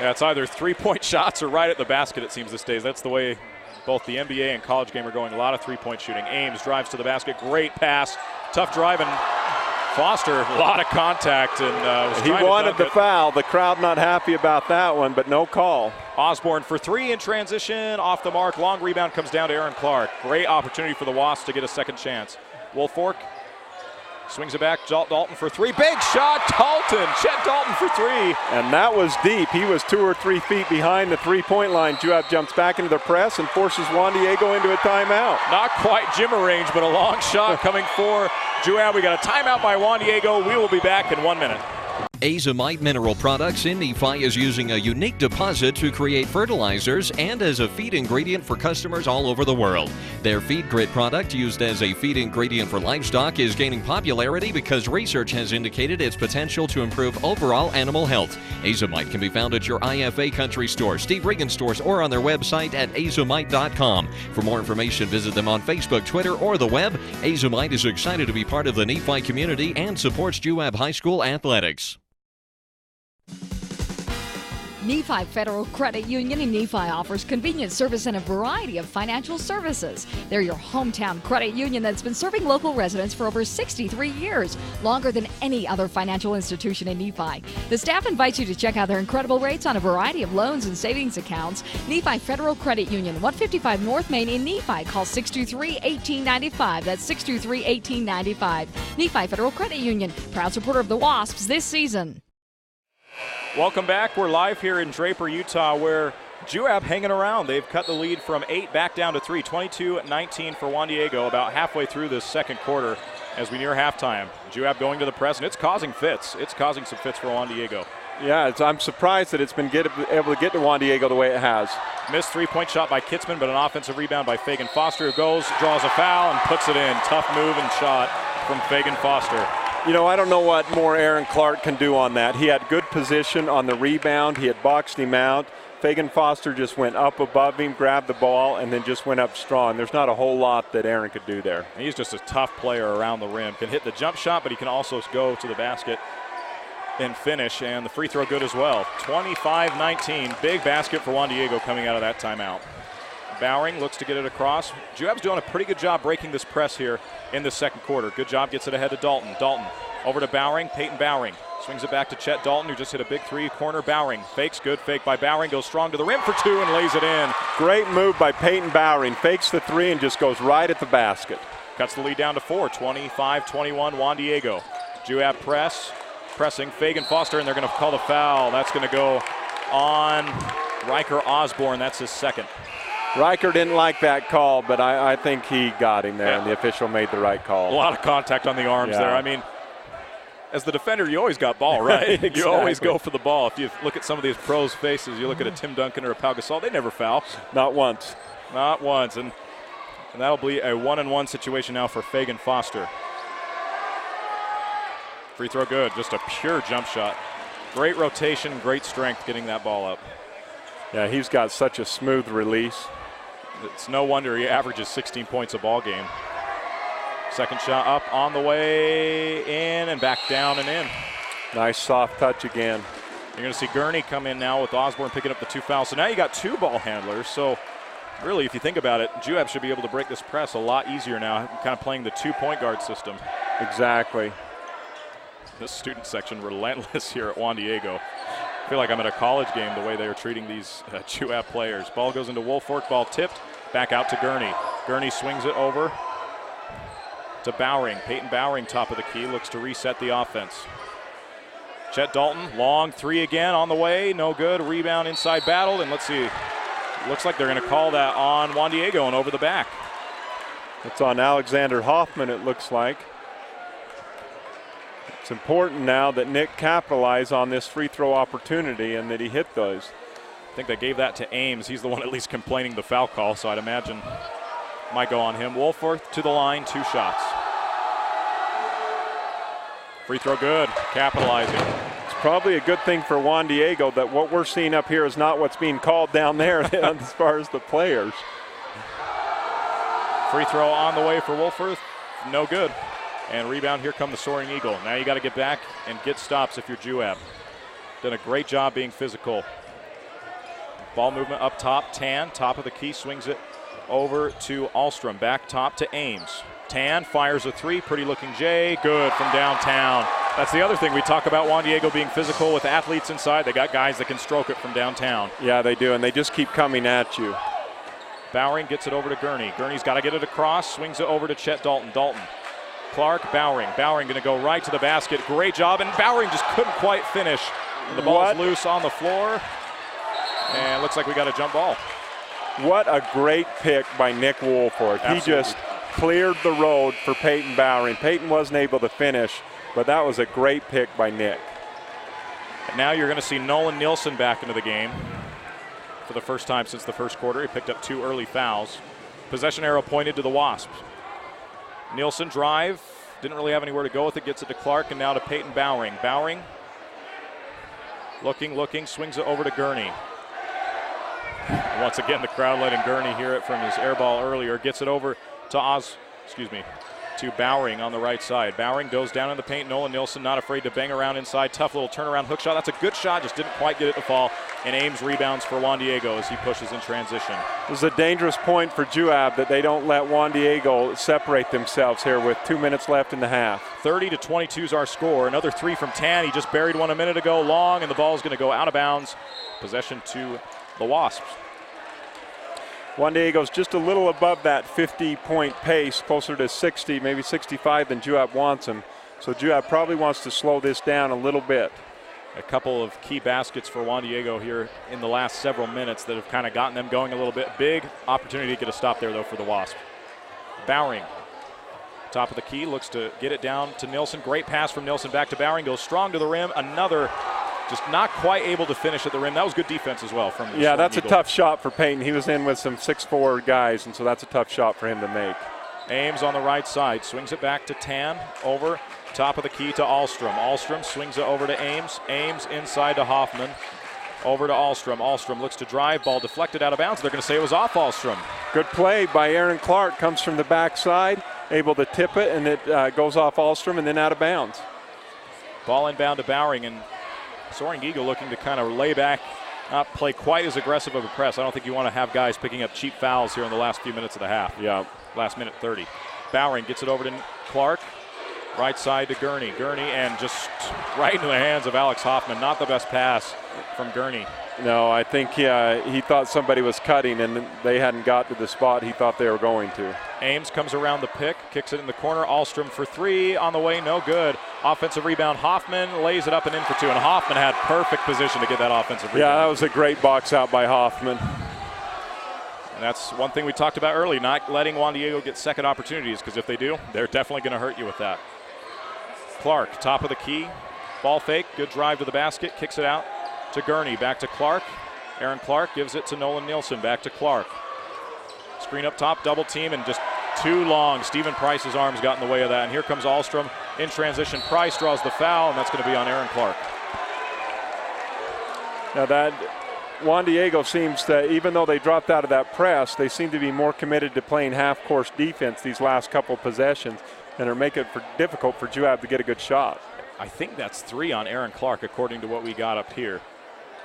Yeah, it's either three-point shots or right at the basket, it seems, these days. That's the way both the NBA and college game are going. A lot of three-point shooting. Ames drives to the basket. Great pass. Tough drive, and Foster, a lot of contact, and he wanted the foul. The crowd not happy about that one, but no call. Osborne for 3 in transition, off the mark. Long rebound comes down to Aaron Clark. Great opportunity for the Wasps to get a second chance. Woolfork swings it back. Dalton for 3. Big shot, Dalton. Chet Dalton for 3. And that was deep. He was 2 or 3 feet behind the three-point line. Juab jumps back into the press and forces Juan Diego into a timeout. Not quite Jimmer range, but a long shot coming for Juab. We got a timeout by Juan Diego. We will be back in 1 minute. Azomite Mineral Products in Nephi is using a unique deposit to create fertilizers and as a feed ingredient for customers all over the world. Their Feed Grit product, used as a feed ingredient for livestock, is gaining popularity because research has indicated its potential to improve overall animal health. Azomite can be found at your IFA country store, Steve Regan stores, or on their website at azomite.com. For more information, visit them on Facebook, Twitter, or the web. Azomite is excited to be part of the Nephi community and supports Juab High School athletics. Nephi Federal Credit Union in Nephi offers convenient service and a variety of financial services. They're your hometown credit union that's been serving local residents for over 63 years, longer than any other financial institution in Nephi. The staff invites you to check out their incredible rates on a variety of loans and savings accounts. Nephi Federal Credit Union, 155 North Main in Nephi. Call 623-1895. That's 623-1895. Nephi Federal Credit Union, proud supporter of the Wasps this season. Welcome back. We're live here in Draper, Utah, where Juab hanging around. They've cut the lead from 8 back down to 3. 22-19 for Juan Diego about halfway through this second quarter as we near halftime. Juab going to the press, and it's causing fits. It's causing some fits for Juan Diego. Yeah, I'm surprised that it's been able to get to Juan Diego the way it has. Missed three-point shot by Kitzman, but an offensive rebound by Fagan Foster, who goes, draws a foul, and puts it in. Tough move and shot from Fagan Foster. You know, I don't know what more Aaron Clark can do on that. He had good position on the rebound. He had boxed him out. Fagan Foster just went up above him, grabbed the ball, and then just went up strong. There's not a whole lot that Aaron could do there. He's just a tough player around the rim. Can hit the jump shot, but he can also go to the basket and finish, and the free throw good as well. 25-19, big basket for Juan Diego coming out of that timeout. Bowering looks to get it across. Juab's doing a pretty good job breaking this press here in the second quarter. Good job, gets it ahead to Dalton. Dalton over to Bowering, Peyton Bowering. Swings it back to Chet Dalton, who just hit a big three. Corner Bowering, fakes, good fake by Bowering, goes strong to the rim for two and lays it in. Great move by Peyton Bowering, fakes the three and just goes right at the basket. Cuts the lead down to 4, 25-21, Juan Diego. Juab pressing Fagan Foster, and they're going to call the foul. That's going to go on Riker Osborne. That's his second. Riker didn't like that call, but I think he got him there, and the official made the right call. A lot of contact on the arms there. I mean, as the defender, you always got ball, right? Exactly. You always go for the ball. If you look at some of these pros' faces, you look at a Tim Duncan or a Pau Gasol, they never foul. Not once. Not once. And that'll be a 1-on-1 situation now for Fagan Foster. Free throw good, just a pure jump shot. Great rotation, great strength getting that ball up. Yeah, he's got such a smooth release. It's no wonder he averages 16 points a ball game. Second shot up, on the way in and back down and in. Nice soft touch again. You're going to see Gurney come in now with Osborne picking up the 2 fouls. So now you got 2 ball handlers. So really, if you think about it, Juab should be able to break this press a lot easier now, kind of playing the 2-point guard system. Exactly. This student section relentless here at Juan Diego. I feel like I'm at a college game the way they are treating these Juab players. Ball goes into Woolfolk, ball tipped, back out to Gurney. Gurney swings it over to Bowering. Peyton Bowering, top of the key, looks to reset the offense. Chet Dalton, long three again on the way, no good. Rebound inside battle, and let's see. Looks like they're going to call that on Juan Diego and over the back. It's on Alexander Hoffman, it looks like. It's important now that Nick capitalize on this free throw opportunity and that he hit those. I think they gave that to Ames. He's the one at least complaining the foul call, so I'd imagine might go on him. Woolforth to the line, 2 shots. Free throw good, capitalizing. It's probably a good thing for Juan Diego that what we're seeing up here is not what's being called down there as far as the players. Free throw on the way for Woolforth, no good. And rebound, here come the Soaring Eagle. Now you got to get back and get stops if you're Juab. Done a great job being physical. Ball movement up top, Tan, top of the key, swings it over to Alstrom, back top to Ames. Tan fires a 3, pretty looking Jay, good from downtown. That's the other thing we talk about, Juan Diego being physical with athletes inside. They got guys that can stroke it from downtown. Yeah, they do, and they just keep coming at you. Bowering gets it over to Gurney. Gurney's got to get it across, swings it over to Chet Dalton. Dalton. Clark, Bowering. Bowering going to go right to the basket. Great job, and Bowering just couldn't quite finish. The ball's loose on the floor, and looks like we got a jump ball. What a great pick by Nick Woolfolk. He just cleared the road for Peyton Bowering. Peyton wasn't able to finish, but that was a great pick by Nick. And now you're going to see Nolan Nielsen back into the game for the first time since the first quarter. He picked up 2 early fouls. Possession arrow pointed to the Wasps. Nielsen drive, didn't really have anywhere to go with it, gets it to Clark, and now to Peyton Bowering. Bowering, looking, swings it over to Gurney. Once again, the crowd letting Gurney hear it from his air ball earlier. Gets it over to to Bowering on the right side. Bowering goes down in the paint. Nolan Nielsen not afraid to bang around inside. Tough little turnaround hook shot. That's a good shot, just didn't quite get it to fall. And Ames rebounds for Juan Diego as he pushes in transition. This is a dangerous point for Juab that they don't let Juan Diego separate themselves here with 2 minutes left in the half. 30-22 is our score. Another 3 from Tan. He just buried one a minute ago, long, and the ball's going to go out of bounds. Possession to the Wasps. Juan Diego's just a little above that 50-point pace, closer to 60, maybe 65 than Juab wants him. So Juab probably wants to slow this down a little bit. A couple of key baskets for Juan Diego here in the last several minutes that have kind of gotten them going a little bit. Big opportunity to get a stop there, though, for the Wasps. Bowering, top of the key, looks to get it down to Nielsen. Great pass from Nielsen back to Bowering, goes strong to the rim. Another just not quite able to finish at the rim. That was good defense as well from the Yeah, that's Eagle. a tough shot for Peyton. He was in with some 6'4" guys, and so that's a tough shot for him to make. Ames on the right side, swings it back to Tan, over top of the key to Ahlstrom. Ahlstrom swings it over to Ames. Ames inside to Hoffman, over to Ahlstrom. Ahlstrom looks to drive, ball deflected out of bounds. They're going to say it was off Ahlstrom. Good play by Aaron Clark, comes from the backside, able to tip it, and it goes off Ahlstrom and then out of bounds. Ball inbound to Bowering, and Soaring Eagle looking to kind of lay back, not play quite as aggressive of a press. I don't think you want to have guys picking up cheap fouls here in the last few minutes of the half. Yeah. Last minute 30. Bowering gets it over to Clark. Right side to Gurney. Gurney, and just right into the hands of Alex Hoffman. Not the best pass from Gurney. No, I think he thought somebody was cutting, and they hadn't got to the spot he thought they were going to. Ames comes around the pick, kicks it in the corner. Ahlstrom for three, on the way, no good. Offensive rebound, Hoffman lays it up and in for two, and Hoffman had perfect position to get that offensive rebound. Yeah, that was a great box out by Hoffman. And that's one thing we talked about early, not letting Juan Diego get second opportunities, because if they do, they're definitely going to hurt you with that. Clark, top of the key, ball fake, good drive to the basket, kicks it out to Gurney, back to Clark. Aaron Clark gives it to Nolan Nielsen, back to Clark. Screen up top, double team, and just too long. Stephen Price's arms got in the way of that, and here comes Ahlstrom in transition. Price draws the foul, and that's going to be on Aaron Clark. Now that Juan Diego seems to, even though they dropped out of that press, they seem to be more committed to playing half-course defense these last couple possessions, and are making it difficult for Juab to get a good shot. I think that's 3 on Aaron Clark, according to what we got up here.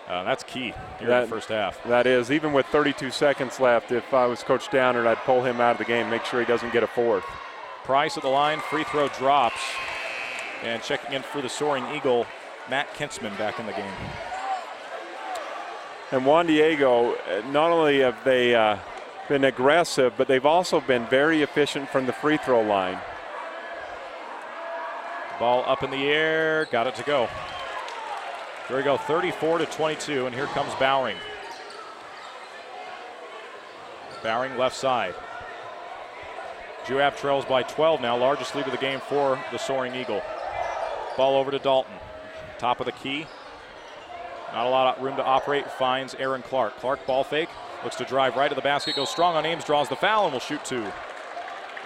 That's key here in the first half. That is, even with 32 seconds left, if I was Coach Downard, I'd pull him out of the game, make sure he doesn't get a fourth. Price at the line, free throw drops. And checking in for the Soaring Eagle, Matt Kintzman back in the game. And Juan Diego, not only have they been aggressive, but they've also been very efficient from the free throw line. Ball up in the air, got it to go. There we go, 34-22, and here comes Bowering. Bowering left side. Juab trails by 12 now, largest lead of the game for the Soaring Eagle. Ball over to Dalton. Top of the key. Not a lot of room to operate, finds Aaron Clark. Clark ball fake, looks to drive right to the basket, goes strong on Ames, draws the foul, and will shoot 2.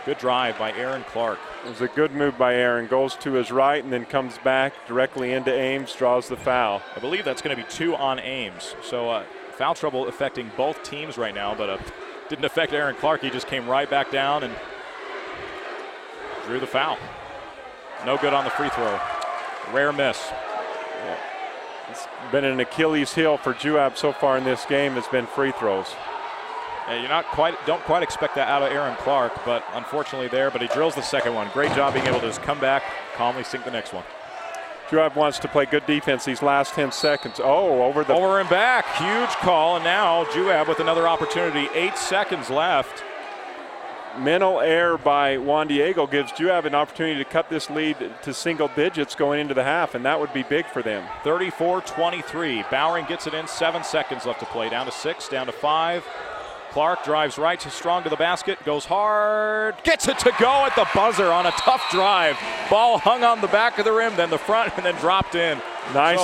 Good drive by Aaron Clark. It was a good move by Aaron. Goes to his right and then comes back directly into Ames, draws the foul. I believe that's going to be 2 on Ames. So foul trouble affecting both teams right now, but didn't affect Aaron Clark. He just came right back down and drew the foul. No good on the free throw. Rare miss. Yeah. It's been an Achilles heel for Juab so far in this game. Has been free throws. Yeah, don't quite expect that out of Aaron Clark, but unfortunately there, but he drills the second one. Great job being able to just come back, calmly sink the next one. Juab wants to play good defense these last 10 seconds. Oh, over and back, huge call, and now Juab with another opportunity, 8 seconds left. Mental error by Juan Diego gives Juab an opportunity to cut this lead to single digits going into the half, and that would be big for them. 34-23, Bowering gets it in, 7 seconds left to play, down to 6, down to 5. Clark drives right, strong to the basket, goes hard, gets it to go at the buzzer on a tough drive. Ball hung on the back of the rim, then the front, and then dropped in. Nice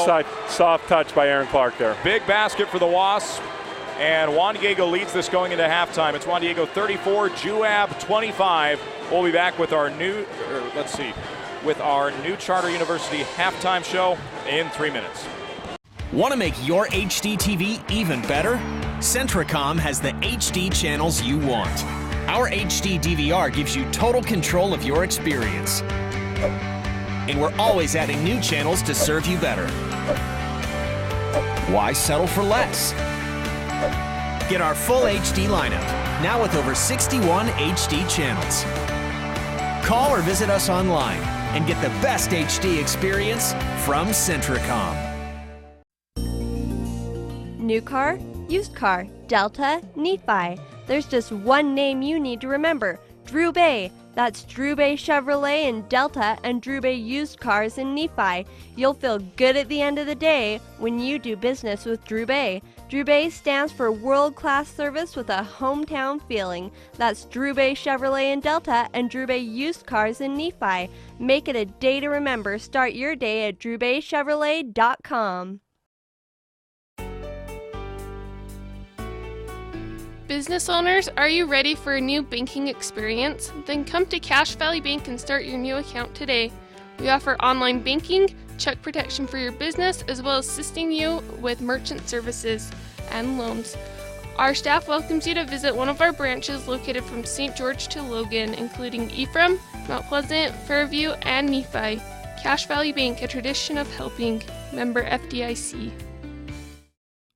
soft touch by Aaron Clark there. Big basket for the Wasps, and Juan Diego leads this going into halftime. It's Juan Diego 34, Juab 25. We'll be back with our new Charter University halftime show in 3 minutes. Want to make your HD TV even better? Centricom has the HD channels you want. Our HD DVR gives you total control of your experience. And we're always adding new channels to serve you better. Why settle for less? Get our full HD lineup, now with over 61 HD channels. Call or visit us online and get the best HD experience from Centricom. New car, used car, Delta, Nephi. There's just one name you need to remember. Drew Bay. That's Drew Bay Chevrolet in Delta and Drew Bay Used Cars in Nephi. You'll feel good at the end of the day when you do business with Drew Bay. Drew Bay stands for world-class service with a hometown feeling. That's Drew Bay Chevrolet in Delta and Drew Bay Used Cars in Nephi. Make it a day to remember. Start your day at drewbaychevrolet.com. Business owners, are you ready for a new banking experience? Then come to Cache Valley Bank and start your new account today. We offer online banking, check protection for your business, as well as assisting you with merchant services and loans. Our staff welcomes you to visit one of our branches located from St. George to Logan, including Ephraim, Mount Pleasant, Fairview, and Nephi. Cache Valley Bank, a tradition of helping. Member FDIC.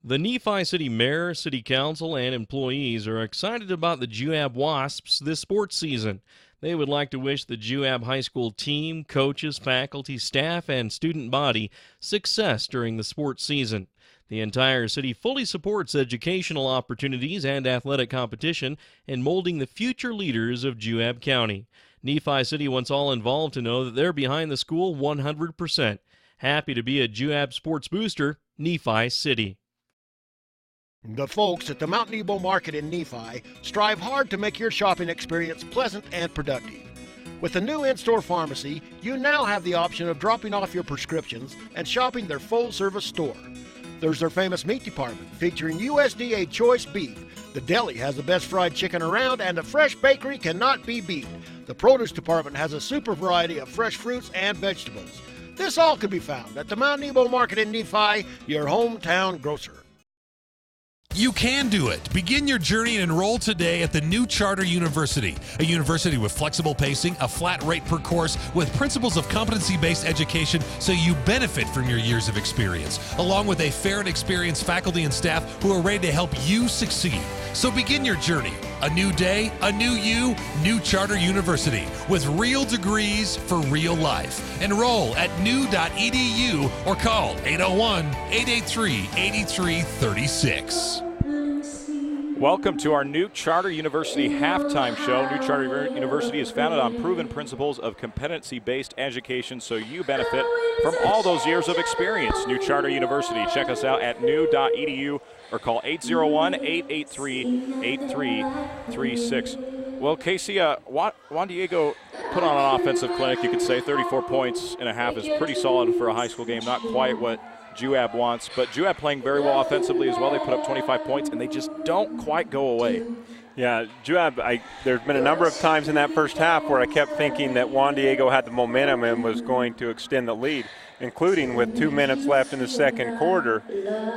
The Nephi City Mayor, City Council, and employees are excited about the Juab Wasps this sports season. They would like to wish the Juab High School team, coaches, faculty, staff, and student body success during the sports season. The entire city fully supports educational opportunities and athletic competition in molding the future leaders of Juab County. Nephi City wants all involved to know that they're behind the school 100%. Happy to be a Juab sports booster, Nephi City. The folks at the Mount Nebo Market in Nephi strive hard to make your shopping experience pleasant and productive. With the new in-store pharmacy, you now have the option of dropping off your prescriptions and shopping their full-service store. There's their famous meat department featuring USDA choice beef. The deli has the best fried chicken around, and the fresh bakery cannot be beat. The produce department has a super variety of fresh fruits and vegetables. This all can be found at the Mount Nebo Market in Nephi, your hometown grocer. You can do it. Begin your journey and enroll today at the new Charter University, a university with flexible pacing, a flat rate per course, with principles of competency-based education so you benefit from your years of experience, along with a fair and experienced faculty and staff who are ready to help you succeed. So begin your journey. A new day, a new you, New Charter University, with real degrees for real life. Enroll at new.edu or call 801-883-8336. Welcome to our New Charter University halftime show. New Charter University is founded on proven principles of competency-based education, so you benefit from all those years of experience. New Charter University. Check us out at new.edu or call 801-883-8336. Well, Casey, Juan Diego put on an offensive clinic, you could say. 34 points and a half is pretty solid for a high school game. Not quite what Juab wants, but Juab playing very well offensively as well. They put up 25 points, and they just don't quite go away. Yeah, Juab, there's been a number of times in that first half where I kept thinking that Juan Diego had the momentum and was going to extend the lead, including with 2 minutes left in the second quarter.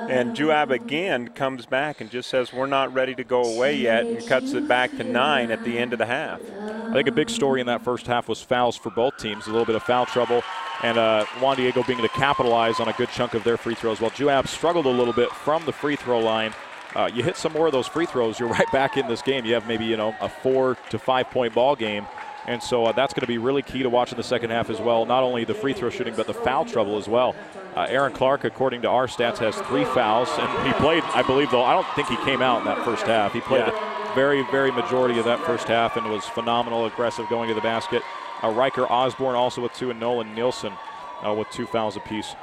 And Juab again comes back and just says, we're not ready to go away yet, and cuts it back to 9 at the end of the half. I think a big story in that first half was fouls for both teams, a little bit of foul trouble, and Juan Diego being able to capitalize on a good chunk of their free throws. While Juab struggled a little bit from the free throw line, you hit some more of those free throws, you're right back in this game. You have maybe, a 4 to 5 point ball game. And so that's going to be really key to watch in the second half as well. Not only the free throw shooting, but the foul trouble as well. Aaron Clark, according to our stats, has 3 fouls. And he played, I believe, though, I don't think he came out in that first half. He played the very, very majority of that first half and was phenomenal, aggressive going to the basket. Riker Osborne also with 2, and Nolan Nielsen with 2 fouls apiece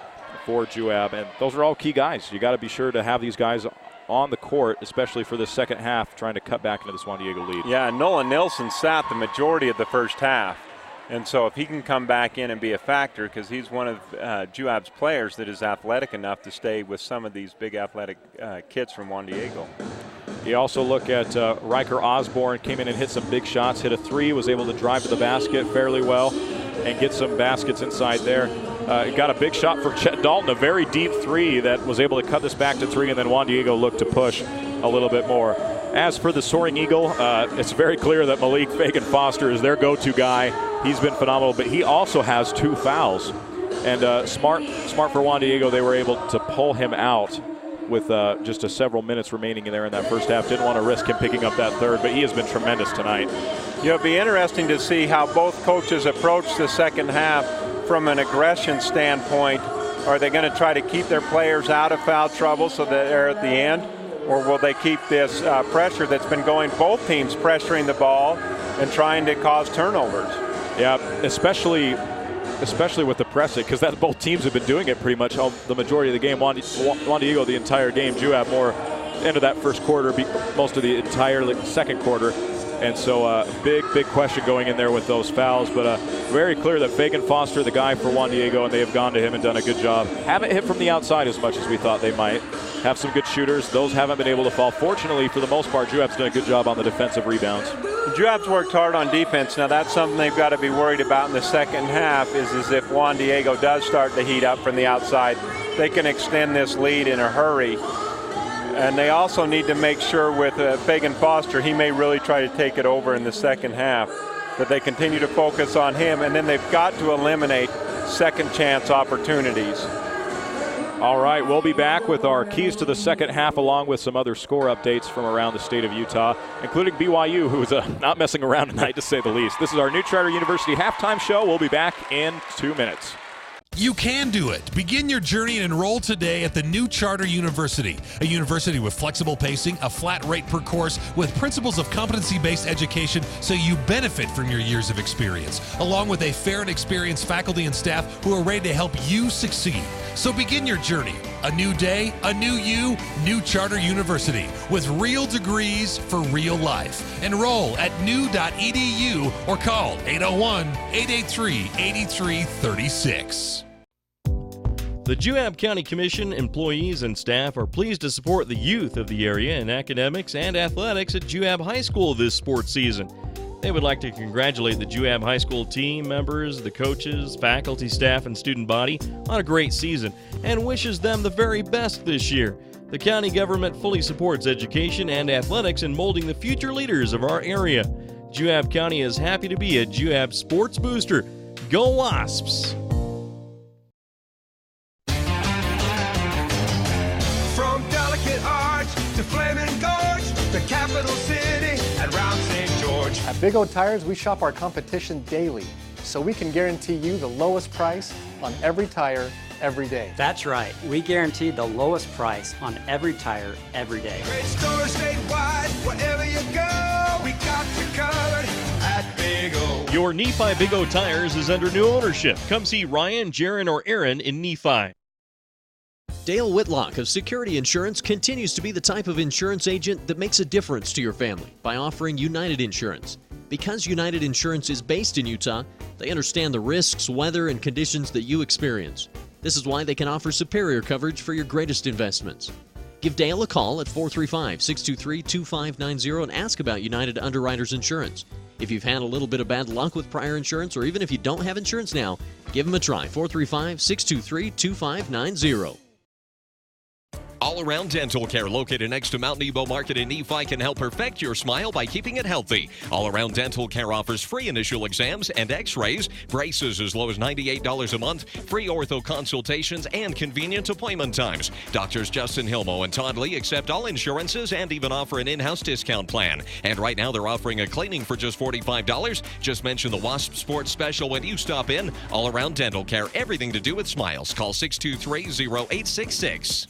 for Juab. And those are all key guys. You got to be sure to have these guys on the court, especially for the second half, trying to cut back into this Juan Diego lead. Yeah, Nolan Nielsen sat the majority of the first half. And so if he can come back in and be a factor, because he's one of Juab's players that is athletic enough to stay with some of these big athletic kids from Juan Diego. You also look at Riker Osborne, came in and hit some big shots, hit a 3, was able to drive to the basket fairly well and get some baskets inside there. Got a big shot for Chet Dalton, a very deep 3 that was able to cut this back to 3, and then Juan Diego looked to push a little bit more. As for the Soaring Eagle, it's very clear that Malik Fagan Foster is their go-to guy. He's been phenomenal, but he also has 2 fouls. And smart for Juan Diego, they were able to pull him out with just several minutes remaining in there in that first half. Didn't want to risk him picking up that third, but he has been tremendous tonight. It'll be interesting to see how both coaches approach the second half from an aggression standpoint. Are they going to try to keep their players out of foul trouble so that they're at the end? or will they keep this pressure that's been going, both teams pressuring the ball and trying to cause turnovers? Yeah, especially with the pressing, because both teams have been doing it pretty much the majority of the game. Juan Diego the entire game. Juab more end of that first quarter, most of the entire second quarter. And so big question going in there with those fouls. But very clear that Fagan Foster, the guy for Juan Diego, and they have gone to him and done a good job. Haven't hit from the outside as much as we thought they might. Have some good shooters. Those haven't been able to fall. Fortunately, for the most part, Juab's done a good job on the defensive rebounds. Juab's worked hard on defense. Now that's something they've got to be worried about in the second half, is if Juan Diego does start to heat up from the outside, they can extend this lead in a hurry. And they also need to make sure with Fagan Foster, he may really try to take it over in the second half, that they continue to focus on him, and then they've got to eliminate second chance opportunities. All right, we'll be back with our keys to the second half, along with some other score updates from around the state of Utah, including BYU, who's not messing around tonight, to say the least. This is our New Charter University halftime show. We'll be back in 2 minutes. You can do it. Begin your journey and enroll today at the new Charter University, a university with flexible pacing, a flat rate per course, with principles of competency-based education so you benefit from your years of experience, along with a fair and experienced faculty and staff who are ready to help you succeed. So begin your journey. A new day, a new you, New Charter University, with real degrees for real life. Enroll at new.edu or call 801-883-8336. The Juab County Commission employees and staff are pleased to support the youth of the area in academics and athletics at Juab High School this sports season. They would like to congratulate the Juab High School team members, the coaches, faculty, staff, and student body on a great season and wishes them the very best this year. The county government fully supports education and athletics in molding the future leaders of our area. Juab County is happy to be a Juab sports booster. Go Wasps! From Delicate Arch to Flaming Gorge, the capital city and round St. George. At Big O Tires, we shop our competition daily, so we can guarantee you the lowest price on every tire, every day. That's right. We guarantee the lowest price on every tire, every day. Great stores statewide, wherever you go, we got you covered at Big O. Your Nephi Big O Tires is under new ownership. Come see Ryan, Jaron, or Aaron in Nephi. Dale Whitlock of Security Insurance continues to be the type of insurance agent that makes a difference to your family by offering United Insurance. Because United Insurance is based in Utah, they understand the risks, weather, and conditions that you experience. This is why they can offer superior coverage for your greatest investments. Give Dale a call at 435-623-2590 and ask about United Underwriters Insurance. If you've had a little bit of bad luck with prior insurance, or even if you don't have insurance now, give them a try. 435-623-2590. All Around Dental Care, located next to Mount Nebo Market in Nephi, can help perfect your smile by keeping it healthy. All Around Dental Care offers free initial exams and x-rays, braces as low as $98 a month, free ortho consultations, and convenient appointment times. Doctors Justin Hilmo and Todd Lee accept all insurances and even offer an in-house discount plan. And right now they're offering a cleaning for just $45. Just mention the Wasp Sports Special when you stop in. All Around Dental Care, everything to do with smiles. Call 623-0866.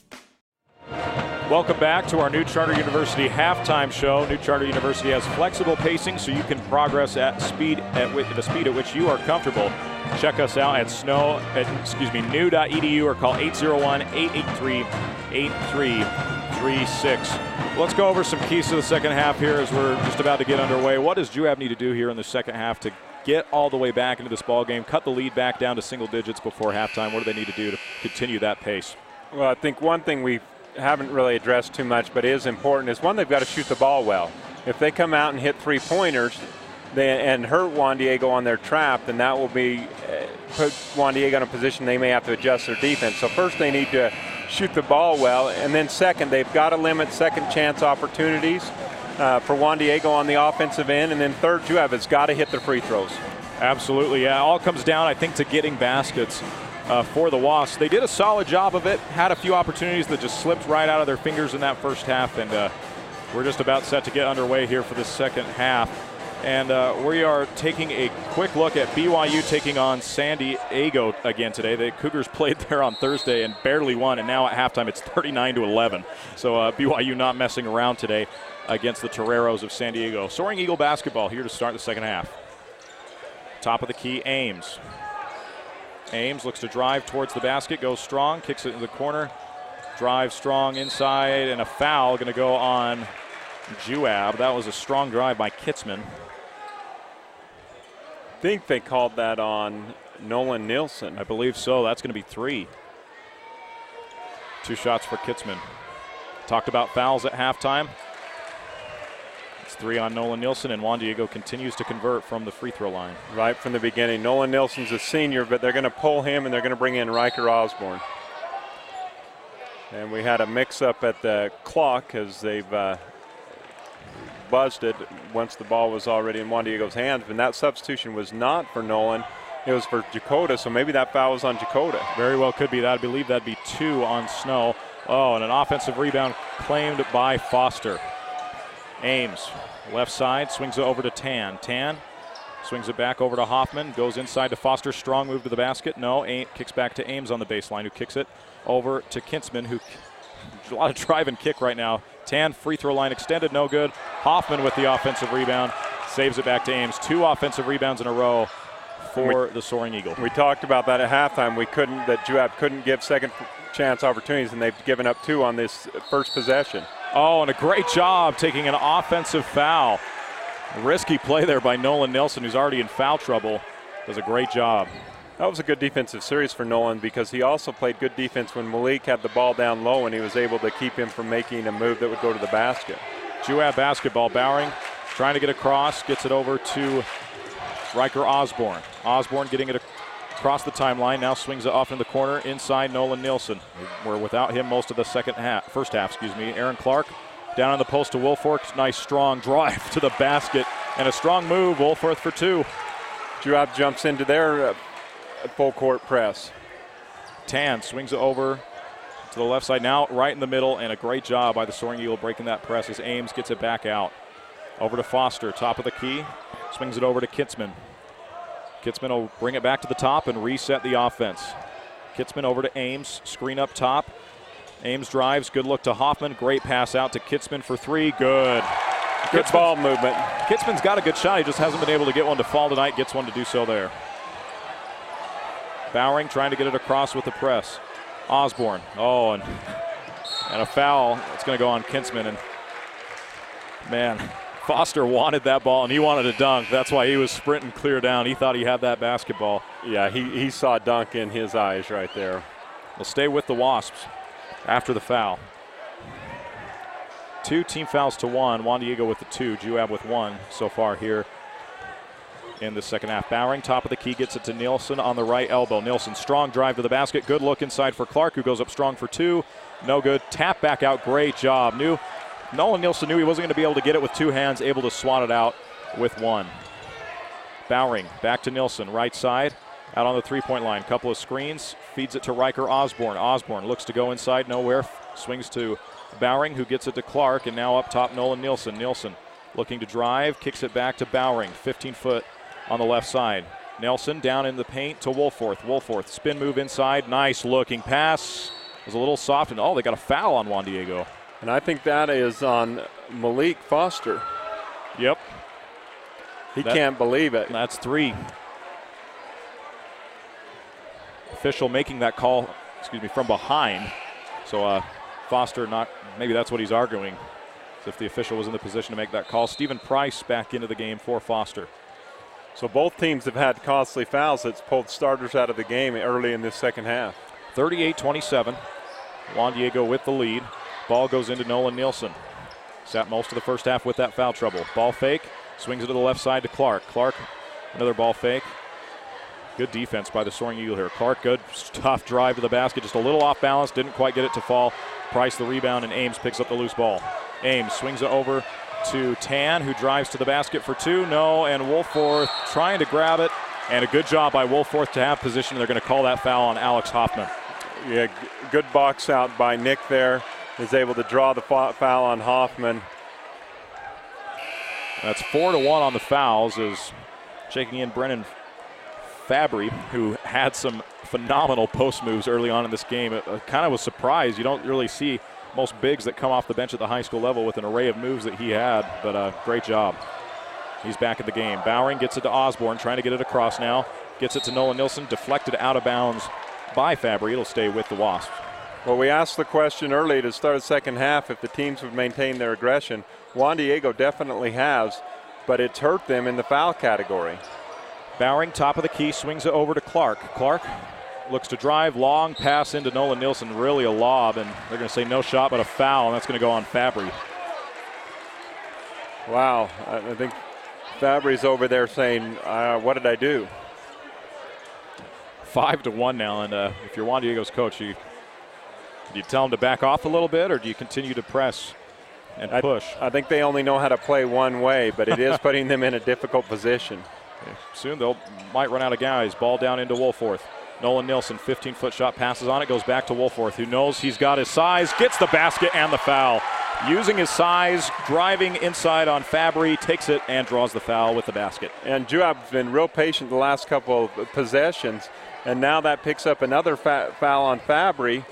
Welcome back to our New Charter University halftime show. New Charter University has flexible pacing, so you can progress at the speed at which you are comfortable. Check us out at new.edu or call 801-883-8336. Let's go over some keys to the second half here as we're just about to get underway. What does Juab need to do here in the second half to get all the way back into this ball game, cut the lead back down to single digits before halftime? What do they need to do to continue that pace? Well, I think one thing we haven't really addressed too much but is important is, one, they've got to shoot the ball well. If they come out and hit three-pointers and hurt Juan Diego on their trap, then that will put Juan Diego in a position they may have to adjust their defense. So first they need to shoot the ball well, and then second, they've got to limit second chance opportunities for Juan Diego on the offensive end, and then third, Juab has got to hit the free throws. Absolutely, yeah. It all comes down, I think, to getting baskets. For the Wasps. They did a solid job of it, had a few opportunities that just slipped right out of their fingers in that first half, and we're just about set to get underway here for the second half. And we are taking a quick look at BYU taking on San Diego again today. The Cougars played there on Thursday and barely won, and now at halftime it's 39-11. So BYU not messing around today against the Toreros of San Diego. Soaring Eagle basketball here to start the second half. Top of the key, Ames. Ames looks to drive towards the basket, goes strong, kicks it into the corner, drives strong inside, and a foul going to go on Juab. That was a strong drive by Kitzman. I think they called that on Nolan Nielsen. I believe so. That's going to be 3. 2 shots for Kitzman. Talked about fouls at halftime. It's 3 on Nolan Nielsen, and Juan Diego continues to convert from the free throw line. Right from the beginning. Nolan Nielsen's a senior, but they're going to pull him, and they're going to bring in Riker Osborne. And we had a mix-up at the clock as they've buzzed it once the ball was already in Juan Diego's hands, and that substitution was not for Nolan. It was for Jakota, so maybe that foul was on Jakota. Very well could be that. I believe that'd be 2 on Snow. Oh, and an offensive rebound claimed by Foster. Ames, left side, swings it over to Tan. Tan swings it back over to Hoffman, goes inside to Foster. Strong move to the basket. No, kicks back to Ames on the baseline, who kicks it over to Kintzman, who a lot of drive and kick right now. Tan, free throw line extended, no good. Hoffman with the offensive rebound, saves it back to Ames. 2 offensive rebounds in a row for the Soaring Eagle. We talked about that at halftime. That Juab couldn't give second chance opportunities, and they've given up 2 on this first possession. Oh, and a great job taking an offensive foul. Risky play there by Nolan Nielsen, who's already in foul trouble. Does a great job. That was a good defensive series for Nolan because he also played good defense when Malik had the ball down low, and he was able to keep him from making a move that would go to the basket. Juab basketball. Bowering trying to get across, gets it over to Riker Osborne. Osborne getting it across the timeline, now swings it off in the corner inside Nolan Nielsen. We're without him most of the first half. Aaron Clark down on the post to Wilfork. Nice strong drive to the basket and a strong move. Wilfork for 2. Juab jumps into their full court press. Tan swings it over to the left side, now right in the middle, and a great job by the Soaring Eagle breaking that press as Ames gets it back out. Over to Foster, top of the key, swings it over to Kitzman. Kitzman will bring it back to the top and reset the offense. Kitzman over to Ames, screen up top. Ames drives, good look to Hoffman, great pass out to Kitzman for 3, good. Good ball movement. Kitzman's got a good shot, he just hasn't been able to get one to fall tonight, gets one to do so there. Bowering trying to get it across with the press. Osborne, and a foul. It's going to go on Kitzman, and man, Foster wanted that ball and he wanted to dunk. That's why he was sprinting clear down. He thought he had that basketball. Yeah, he saw dunk in his eyes right there. We'll stay with the Wasps after the foul. 2 team fouls to 1. Juan Diego with the 2. Juab with 1 so far here in the second half. Bowering, top of the key, gets it to Nielsen on the right elbow. Nielsen, strong drive to the basket. Good look inside for Clark, who goes up strong for 2. No good. Tap back out. Great job. Nolan Nielsen knew he wasn't going to be able to get it with 2 hands, able to swat it out with 1. Bowering, back to Nielsen, right side, out on the three-point line. Couple of screens, feeds it to Riker Osborne. Osborne looks to go inside, nowhere. Swings to Bowering, who gets it to Clark, and now up top Nolan Nielsen. Nielsen looking to drive, kicks it back to Bowering, 15-foot on the left side. Nelson down in the paint to Wolforth. Wolforth, spin move inside. Nice looking pass. It was a little soft, and they got a foul on Juan Diego. And I think that is on Malik Foster. Yep. He can't believe it. That's 3. Official making that call, from behind. So Foster maybe that's what he's arguing. So if the official was in the position to make that call. Stephen Price back into the game for Foster. So both teams have had costly fouls that's pulled starters out of the game early in this second half. 38-27. Juan Diego with the lead. Ball goes into Nolan Nielsen. Sat most of the first half with that foul trouble. Ball fake. Swings it to the left side to Clark. Clark, another ball fake. Good defense by the Soaring Eagle here. Clark, good, tough drive to the basket. Just a little off balance. Didn't quite get it to fall. Price the rebound, and Ames picks up the loose ball. Ames swings it over to Tan, who drives to the basket for 2. No, and Wolforth trying to grab it. And a good job by Wolforth to have position. They're going to call that foul on Alex Hoffman. Yeah, good box out by Nick there. Is able to draw the foul on Hoffman. That's 4-1 on the fouls as checking in Brennan Fabry, who had some phenomenal post moves early on in this game. It kind of was surprised. You don't really see most bigs that come off the bench at the high school level with an array of moves that he had, but great job. He's back in the game. Bowering gets it to Osborne, trying to get it across now. Gets it to Nolan Nilsson, deflected out of bounds by Fabry. It'll stay with the Wasps. Well, we asked the question early to start the second half if the teams would maintain their aggression. Juan Diego definitely has, but it's hurt them in the foul category. Bowering, top of the key, swings it over to Clark. Clark looks to drive, long pass into Nolan Nilsson, really a lob, and they're going to say no shot but a foul, and that's going to go on Fabry. Wow, I think Fabry's over there saying, what did I do? 5-1 now, and if you're Juan Diego's coach, do you tell him to back off a little bit, or do you continue to press and push? I think they only know how to play one way, but it is putting them in a difficult position. Okay. Soon they might run out of guys. Ball down into Wolforth. Nolan Nilsson, 15-foot shot, passes on it, goes back to Wolforth, who knows he's got his size, gets the basket and the foul. Using his size, driving inside on Fabry, takes it and draws the foul with the basket. And Juab's been real patient the last couple of possessions, and now that picks up another foul on Fabry,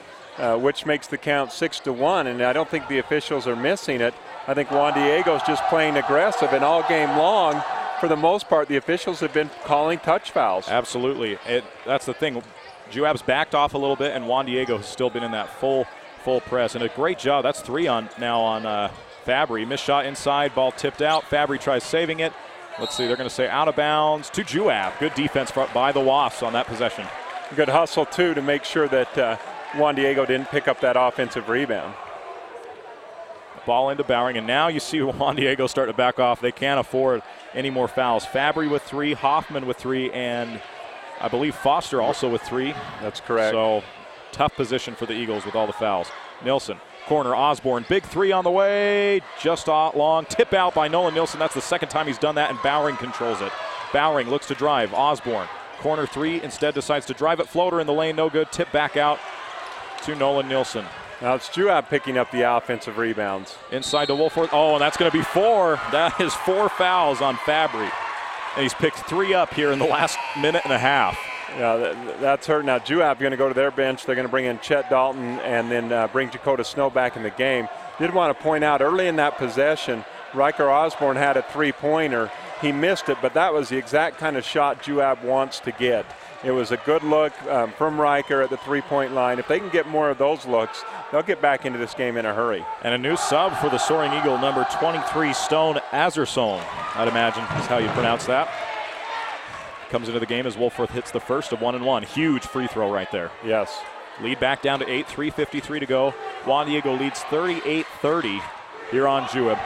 which makes the count 6-1, and I don't think the officials are missing it. I think Juan Diego's just playing aggressive, and all game long, for the most part, the officials have been calling touch fouls. Absolutely. That's the thing. Juab's backed off a little bit, and Juan Diego has still been in that full press. And a great job. That's 3 on Fabry. Missed shot inside, ball tipped out. Fabry tries saving it. Let's see, they're going to say out of bounds to Juab. Good defense by the Wasps on that possession. Good hustle, too, to make sure that Juan Diego didn't pick up that offensive rebound. Ball into Bowering, and now you see Juan Diego start to back off. They can't afford any more fouls. Fabry with 3, Hoffman with 3, and I believe Foster also with 3. That's correct. So tough position for the Eagles with all the fouls. Nilsson, corner, Osborne, big 3 on the way, just long. Tip out by Nolan Nilsson. That's the second time he's done that, and Bowering controls it. Bowering looks to drive. Osborne, corner 3, instead decides to drive it. Floater in the lane, no good. Tip back out to Nolan Nilsson. Now it's Juab picking up the offensive rebounds. Inside to Wolforth. Oh, and that's going to be 4. That is 4 fouls on Fabry. And he's picked 3 up here in the last minute and a half. Yeah, that's hurt. Now Juab going to go to their bench. They're going to bring in Chet Dalton and then bring Dakota Snow back in the game. Did want to point out early in that possession, Riker Osborne had a 3-pointer. He missed it, but that was the exact kind of shot Juab wants to get. It was a good look from Riker at the 3-point line. If they can get more of those looks, they'll get back into this game in a hurry. And a new sub for the Soaring Eagle, number 23, Stone Azerson, I'd imagine is how you pronounce that. Comes into the game as Wolforth hits the first of 1-1. Huge free throw right there. Yes. Lead back down to 8, 3:53 to go. Juan Diego leads 38-30 here on Juab.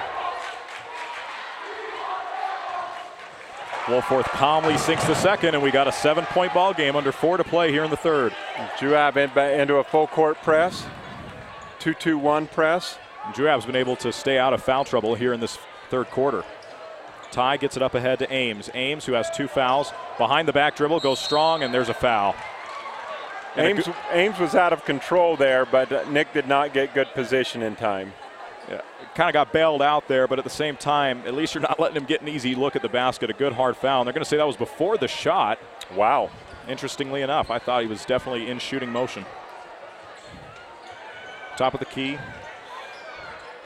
Wolforth calmly sinks the second, and we got a 7-point ball game under 4 to play here in the third. Juab into a full court press, 2-2-1 press. Juab's been able to stay out of foul trouble here in this third quarter. Ty gets it up ahead to Ames. Ames, who has 2 fouls, behind the back dribble, goes strong, and there's a foul. Ames was out of control there, but Nick did not get good position in time. Yeah, kind of got bailed out there, but at the same time, at least you're not letting him get an easy look at the basket. A good hard foul. And they're going to say that was before the shot. Wow. Interestingly enough, I thought he was definitely in shooting motion. Top of the key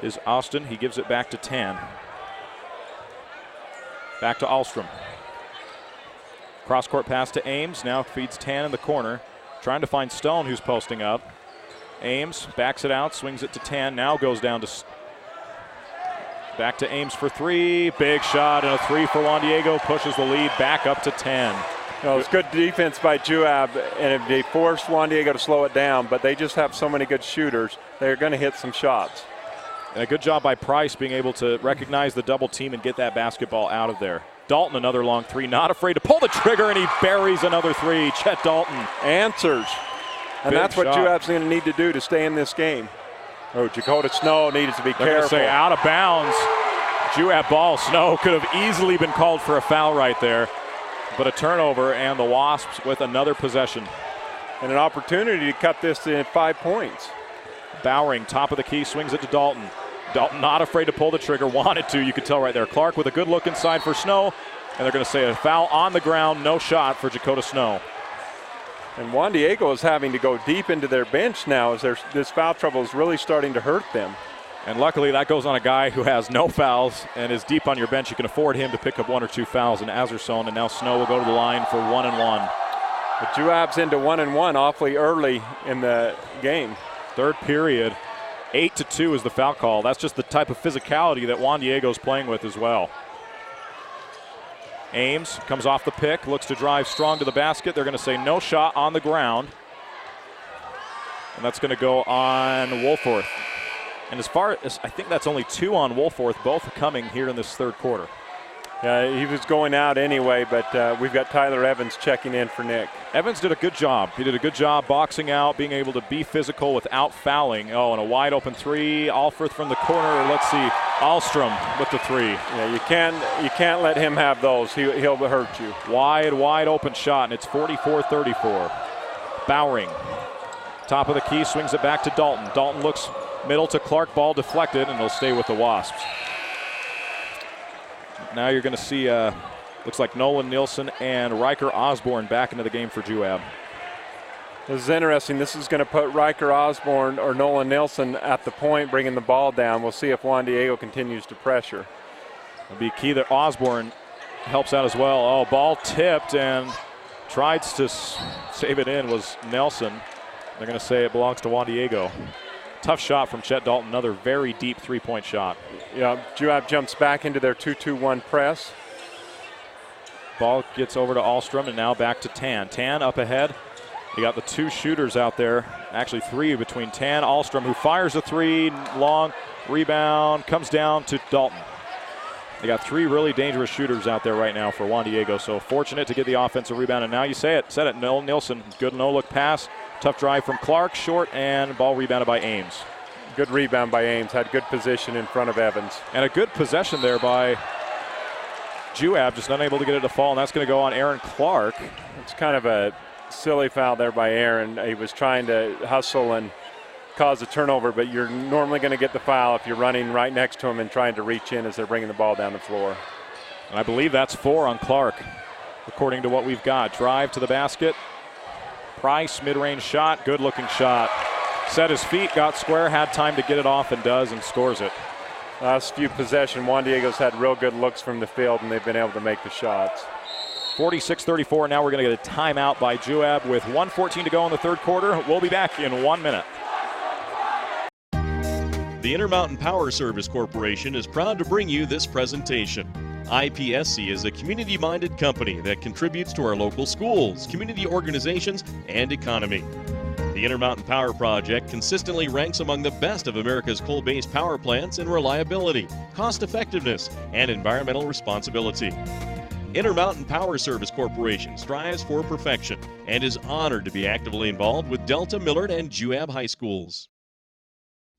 is Austin. He gives it back to Tan. Back to Ahlstrom. Cross-court pass to Ames. Now feeds Tan in the corner. Trying to find Stone, who's posting up. Ames backs it out, swings it to Tan, now goes down to back to Ames for 3. Big shot and a 3 for Juan Diego, pushes the lead back up to 10. No, it's good defense by Juab, and they forced Juan Diego to slow it down, but they just have so many good shooters, they're going to hit some shots. And a good job by Price being able to recognize the double team and get that basketball out of there. Dalton, another long 3, not afraid to pull the trigger, and he buries another 3. Chet Dalton answers. And that's what Juab's going to need to do to stay in this game. Oh, Dakota Snow needed to be careful. They're going to say out of bounds. Juab ball. Snow could have easily been called for a foul right there. But a turnover, and the Wasps with another possession. And an opportunity to cut this in 5 points. Bowering, top of the key, swings it to Dalton. Dalton not afraid to pull the trigger, wanted to, you could tell right there. Clark with a good look inside for Snow, and they're going to say a foul on the ground, no shot for Dakota Snow. And Juan Diego is having to go deep into their bench now as this foul trouble is really starting to hurt them. And luckily that goes on a guy who has no fouls and is deep on your bench. You can afford him to pick up 1 or 2 fouls in Azerson, and now Snow will go to the line for 1-1. But Juab's into 1-1 awfully early in the game. Third period, 8-2 is the foul call. That's just the type of physicality that Juan Diego's playing with as well. Ames comes off the pick, looks to drive strong to the basket. They're going to say no shot on the ground. And that's going to go on Woolforth. And as far as, I think that's only 2 on Woolforth, both coming here in this third quarter. Yeah, he was going out anyway, but we've got Tyler Evans checking in for Nick. Evans did a good job. He did a good job boxing out, being able to be physical without fouling. Oh, and a wide open 3. Alfrith from the corner. Let's see, Ahlstrom with the 3. Yeah, you can't let him have those. He'll hurt you. Wide open shot, and it's 44-34. Bowering, top of the key, swings it back to Dalton. Dalton looks middle to Clark, ball deflected, and they'll stay with the Wasps. Now you're going to see, looks like Nolan Nielsen and Riker Osborne back into the game for Juab. This is interesting. This is going to put Riker Osborne or Nolan Nielsen at the point, bringing the ball down. We'll see if Juan Diego continues to pressure. It'll be key that Osborne helps out as well. Oh, ball tipped and tried to save it in was Nelson. They're going to say it belongs to Juan Diego. Tough shot from Chet Dalton, another very deep three-point shot. Yeah, Juab jumps back into their 2-2-1 press. Ball gets over to Ahlstrom and now back to Tan. Tan up ahead. You got the 2 shooters out there, actually 3 between Tan, Ahlstrom, who fires a 3, long rebound, comes down to Dalton. They got 3 really dangerous shooters out there right now for Juan Diego, so fortunate to get the offensive rebound, and now you said it, Noel Nielsen, good no-look pass. Tough drive from Clark, short, and ball rebounded by Ames. Good rebound by Ames, had good position in front of Evans. And a good possession there by Juab, just unable to get it to fall, and that's going to go on Aaron Clark. It's kind of a silly foul there by Aaron. He was trying to hustle and cause a turnover, but you're normally going to get the foul if you're running right next to him and trying to reach in as they're bringing the ball down the floor. And I believe that's 4 on Clark, according to what we've got. Drive to the basket. Price, mid-range shot, good-looking shot. Set his feet, got square, had time to get it off, and does, and scores it. Last few possessions, Juan Diego's had real good looks from the field, and they've been able to make the shots. 46-34, now we're going to get a timeout by Juab with 1:14 to go in the third quarter. We'll be back in 1 minute. The Intermountain Power Service Corporation is proud to bring you this presentation. IPSC is a community-minded company that contributes to our local schools, community organizations, and economy. The Intermountain Power Project consistently ranks among the best of America's coal-based power plants in reliability, cost-effectiveness, and environmental responsibility. Intermountain Power Service Corporation strives for perfection and is honored to be actively involved with Delta, Millard, and Juab High Schools.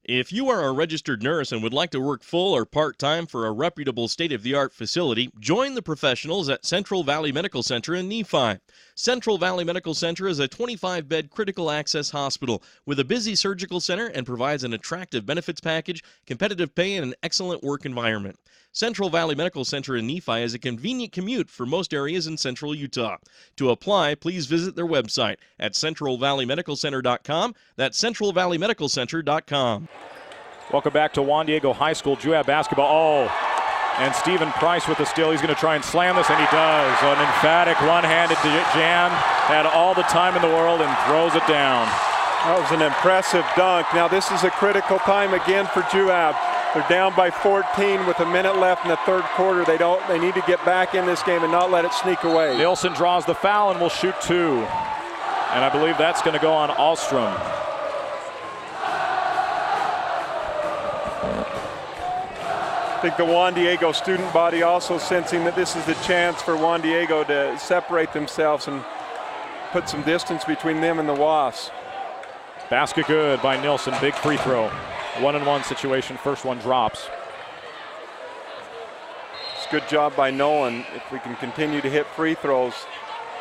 If you are a registered nurse and would like to work full or part-time for a reputable state-of-the-art facility, join the professionals at Central Valley Medical Center in Nephi. Central Valley Medical Center is a 25-bed critical access hospital with a busy surgical center and provides an attractive benefits package, competitive pay, and an excellent work environment. Central Valley Medical Center in Nephi is a convenient commute for most areas in central Utah. To apply, please visit their website at centralvalleymedicalcenter.com. That's centralvalleymedicalcenter.com. Welcome back to Juan Diego High School Juab basketball. Oh, and Stephen Price with the steal. He's going to try and slam this, and he does. An emphatic one-handed jam. Had all the time in the world and throws it down. That was an impressive dunk. Now this is a critical time again for Juab. They're down by 14 with a minute left in the third quarter. They need to get back in this game and not let it sneak away. Nielsen draws the foul and will shoot 2. And I believe that's going to go on Ahlstrom. I think the Juan Diego student body also sensing that this is the chance for Juan Diego to separate themselves and put some distance between them and the Wasps. Basket good by Nielsen, big free throw. 1-on-1 situation, first one drops. It's a good job by Nolan. If we can continue to hit free throws,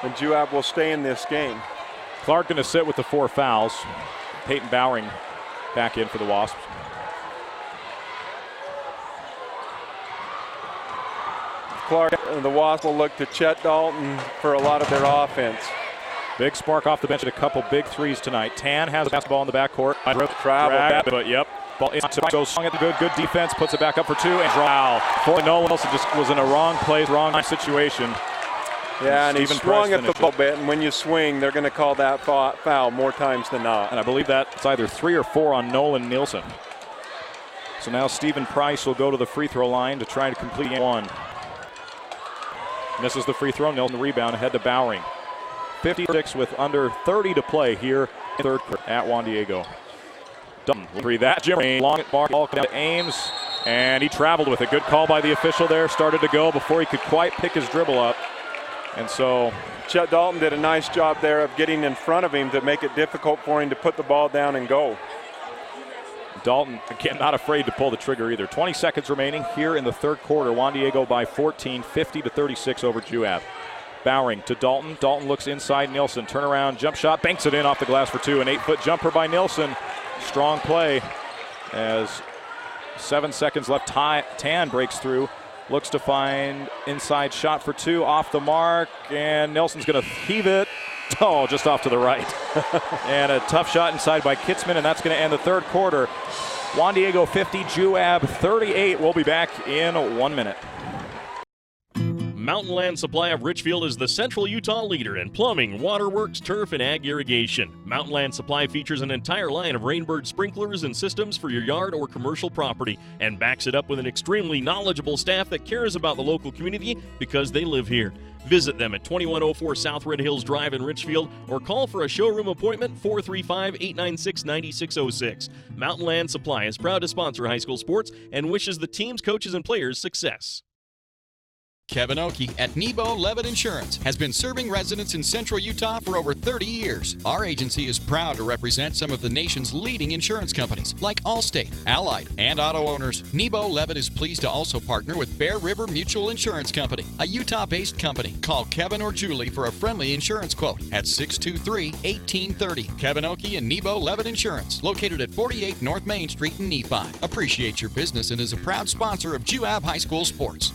then Juab will stay in this game. Clark going to sit with the 4 fouls. Peyton Bowering back in for the Wasps. Clark. The Wasps will look to Chet Dalton for a lot of their offense. Big spark off the bench at a couple big threes tonight. Tan has the basketball in the backcourt. Travel. But yep. Ball goes strong at the good defense, puts it back up for two, and foul. For Nolan Wilson just was in a wrong place, wrong situation. Yeah, and he swung at the ball bit, and when you swing, they're going to call that foul more times than not. And I believe that's either 3 or 4 on Nolan Nielsen. So now Stephen Price will go to the free throw line to try to complete one. Misses the free throw. Nielsen the rebound, ahead to Bowering. 56 with under 30 to play here in the third quarter at Juan Diego. Dalton will three that. Jim long at ball down to Ames, and he traveled with it. Good call by the official there. Started to go before he could quite pick his dribble up. And so Chet Dalton did a nice job there of getting in front of him to make it difficult for him to put the ball down and go. Dalton, again, not afraid to pull the trigger either. 20 seconds remaining here in the third quarter. Juan Diego by 14, 50-36 over Juab. Bowering to Dalton. Dalton looks inside Nielsen. Turnaround, jump shot, banks it in off the glass for two. An 8-foot jumper by Nielsen. Strong play as 7 seconds left. Tan breaks through. Looks to find inside shot for two, off the mark, and Nelson's going to heave it. Oh, just off to the right. And a tough shot inside by Kitzman, and that's going to end the third quarter. Juan Diego 50, Juab 38. We'll be back in 1 minute. Mountain Land Supply of Richfield is the Central Utah leader in plumbing, waterworks, turf, and ag irrigation. Mountain Land Supply features an entire line of Rainbird sprinklers and systems for your yard or commercial property and backs it up with an extremely knowledgeable staff that cares about the local community because they live here. Visit them at 2104 South Red Hills Drive in Richfield or call for a showroom appointment 435-896-9606. Mountain Land Supply is proud to sponsor high school sports and wishes the teams, coaches, and players success. Kevin Oakey at Nebo Levitt Insurance has been serving residents in Central Utah for over 30 years. Our agency is proud to represent some of the nation's leading insurance companies like Allstate, Allied, and auto owners. Nebo Levitt is pleased to also partner with Bear River Mutual Insurance Company, a Utah-based company. Call Kevin or Julie for a friendly insurance quote at 623-1830. Kevin Oakey and Nebo Levitt Insurance, located at 48 North Main Street in Nephi. Appreciate your business and is a proud sponsor of Juab High School Sports.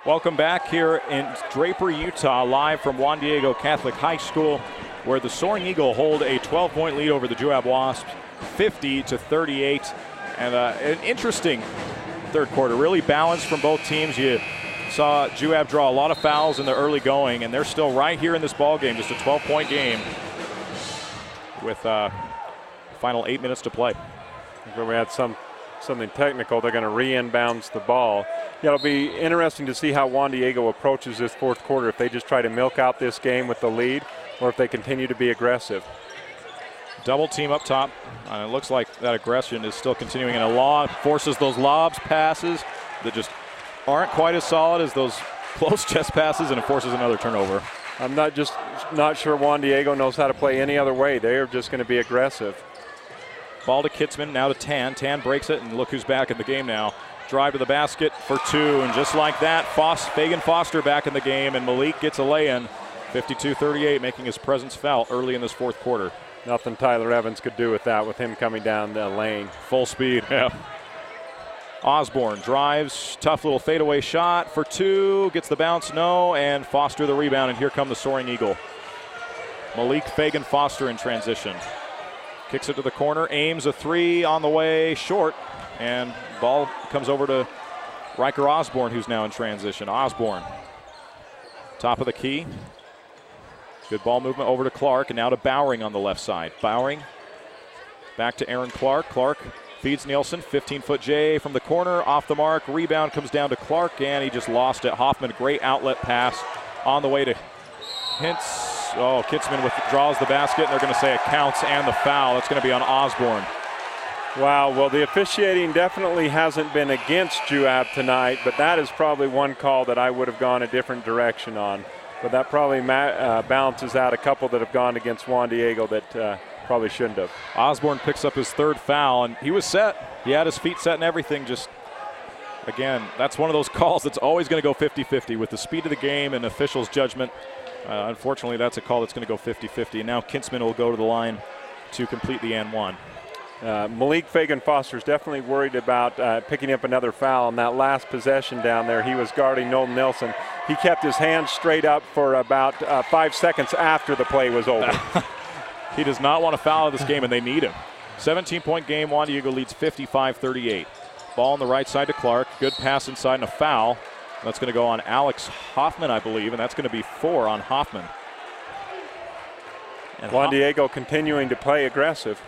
Welcome back here in Draper, Utah, live from Juan Diego Catholic High School, where the Soaring Eagle hold a 12-point lead over the Juab Wasps, 50-38. And an interesting third quarter, really balanced from both teams. You saw Juab draw a lot of fouls in the early going, and they're still right here in this ball game, just a 12-point game with final 8 minutes to play. We had something technical. They're going to re-inbounds the ball. Yeah, it'll be interesting to see how Juan Diego approaches this fourth quarter, if they just try to milk out this game with the lead or if they continue to be aggressive. Double team up top. It looks like that aggression is still continuing, and a lob forces those lobs passes that just aren't quite as solid as those close chest passes, and it forces another turnover. I'm not sure Juan Diego knows how to play any other way. They are just going to be aggressive. Ball to Kitzman, now to Tan. Tan breaks it, and look who's back in the game now. Drive to the basket for two, and just like that, Fagan Foster back in the game, and Malik gets a lay-in. 52-38, making his presence felt early in this fourth quarter. Nothing Tyler Evans could do with that, with him coming down the lane. Full speed, yeah. Osborne drives, tough little fadeaway shot for two, gets the bounce, no, and Foster the rebound, and here come the Soaring Eagle. Malik Fagan Foster in transition. Kicks it to the corner, aims a three on the way, short, and ball comes over to Riker Osborne, who's now in transition. Osborne, top of the key. Good ball movement over to Clark, and now to Bowering on the left side. Bowering back to Aaron Clark. Clark feeds Nielsen, 15-foot J from the corner, off the mark. Rebound comes down to Clark, and he just lost it. Hoffman, great outlet pass on the way to Hintz. Oh, Kitzman withdraws the basket, and they're going to say it counts and the foul. That's going to be on Osborne. Wow, well, the officiating definitely hasn't been against Juab tonight, but that is probably one call that I would have gone a different direction on. But that probably balances out a couple that have gone against Juan Diego that probably shouldn't have. Osborne picks up his third foul, and he was set. He had his feet set and everything. Just, again, that's one of those calls that's always going to go 50-50 with the speed of the game and officials' judgment. Unfortunately, that's a call that's going to go 50-50. And now Kitzman will go to the line to complete the and one. Malik Fagan-Foster's definitely worried about picking up another foul. On that last possession down there, he was guarding Nolan Nilsson. He kept his hands straight up for about 5 seconds after the play was over. He does not want to foul in this game, and they need him. 17-point game. Juan Diego leads 55-38. Ball on the right side to Clark. Good pass inside and a foul. That's going to go on Alex Hoffman, I believe, and that's going to be 4 on Hoffman. And Juan Diego continuing to play aggressive.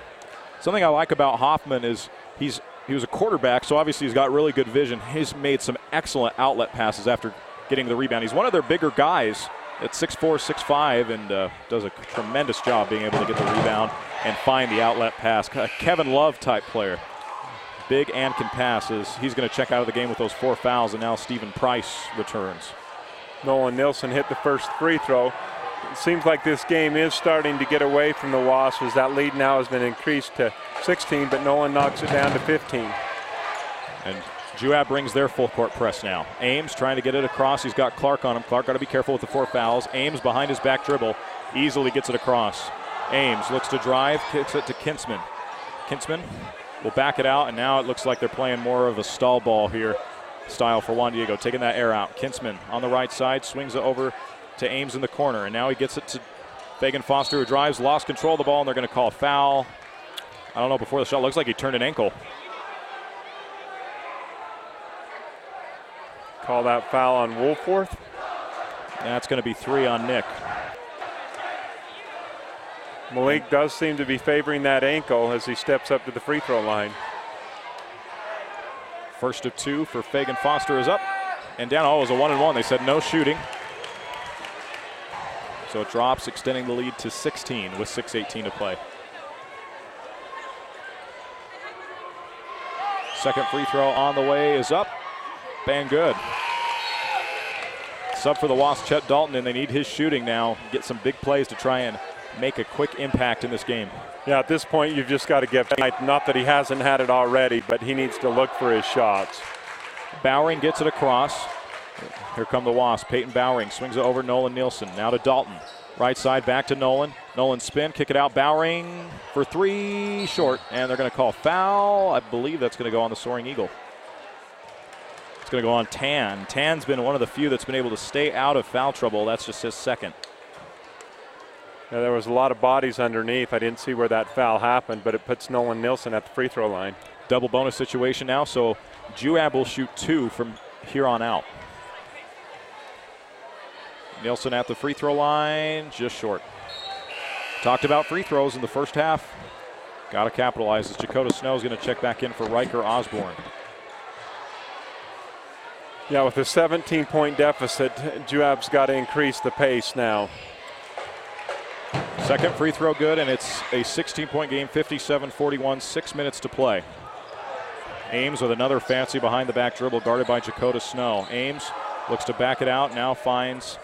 Something I like about Hoffman is he was a quarterback, so obviously he's got really good vision. He's made some excellent outlet passes after getting the rebound. He's one of their bigger guys at 6'4", 6'5", and does a tremendous job being able to get the rebound and find the outlet pass. Kevin Love type player. Big and can pass. He's going to check out of the game with those 4 fouls, and now Stephen Price returns. Nolan Nilsson hit the first free throw. It seems like this game is starting to get away from the Wasps as that lead now has been increased to 16, but Nolan knocks it down to 15. And Juab brings their full court press now. Ames trying to get it across. He's got Clark on him. Clark got to be careful with the 4 fouls. Ames behind his back dribble easily gets it across. Ames looks to drive, kicks it to Kintzman. Kintzman will back it out, and now it looks like they're playing more of a stall ball here style for Juan Diego, taking that air out. Kintzman on the right side, swings it over to Ames in the corner, and now he gets it to Fagan-Foster, who drives, lost control of the ball, and they're going to call a foul. I don't know, before the shot, looks like he turned an ankle. Call that foul on Woolforth. That's going to be 3 on Nick. Malik does seem to be favoring that ankle as he steps up to the free throw line. First of 2 for Fagan-Foster is up and down. Oh, it was a 1-and-1. They said no shooting. So it drops, extending the lead to 16 with 6:18 to play. Second free throw on the way is up. Bang good. Sub for the Wasps, Chet Dalton, and they need his shooting now. Get some big plays to try and make a quick impact in this game. Yeah, at this point, you've just got to give, not that he hasn't had it already, but he needs to look for his shots. Bowering gets it across. Here come the Wasps. Peyton Bowering swings it over Nolan Nilsson. Now to Dalton. Right side back to Nolan. Nolan spin, kick it out. Bowering for 3, short. And they're going to call foul. I believe that's going to go on the Soaring Eagle. It's going to go on Tan. Tan's been one of the few that's been able to stay out of foul trouble. That's just his second. Yeah, there was a lot of bodies underneath. I didn't see where that foul happened, but it puts Nolan Nilsson at the free throw line. Double bonus situation now, so Juab will shoot 2 from here on out. Nilsson at the free throw line, just short. Talked about free throws in the first half. Got to capitalize as Dakota Snow is going to check back in for Riker Osborne. Yeah, with a 17-point deficit, Juab's got to increase the pace now. Second free throw good, and it's a 16-point game, 57-41, 6 minutes to play. Ames with another fancy behind the back dribble, guarded by Dakota Snow. Ames looks to back it out, now finds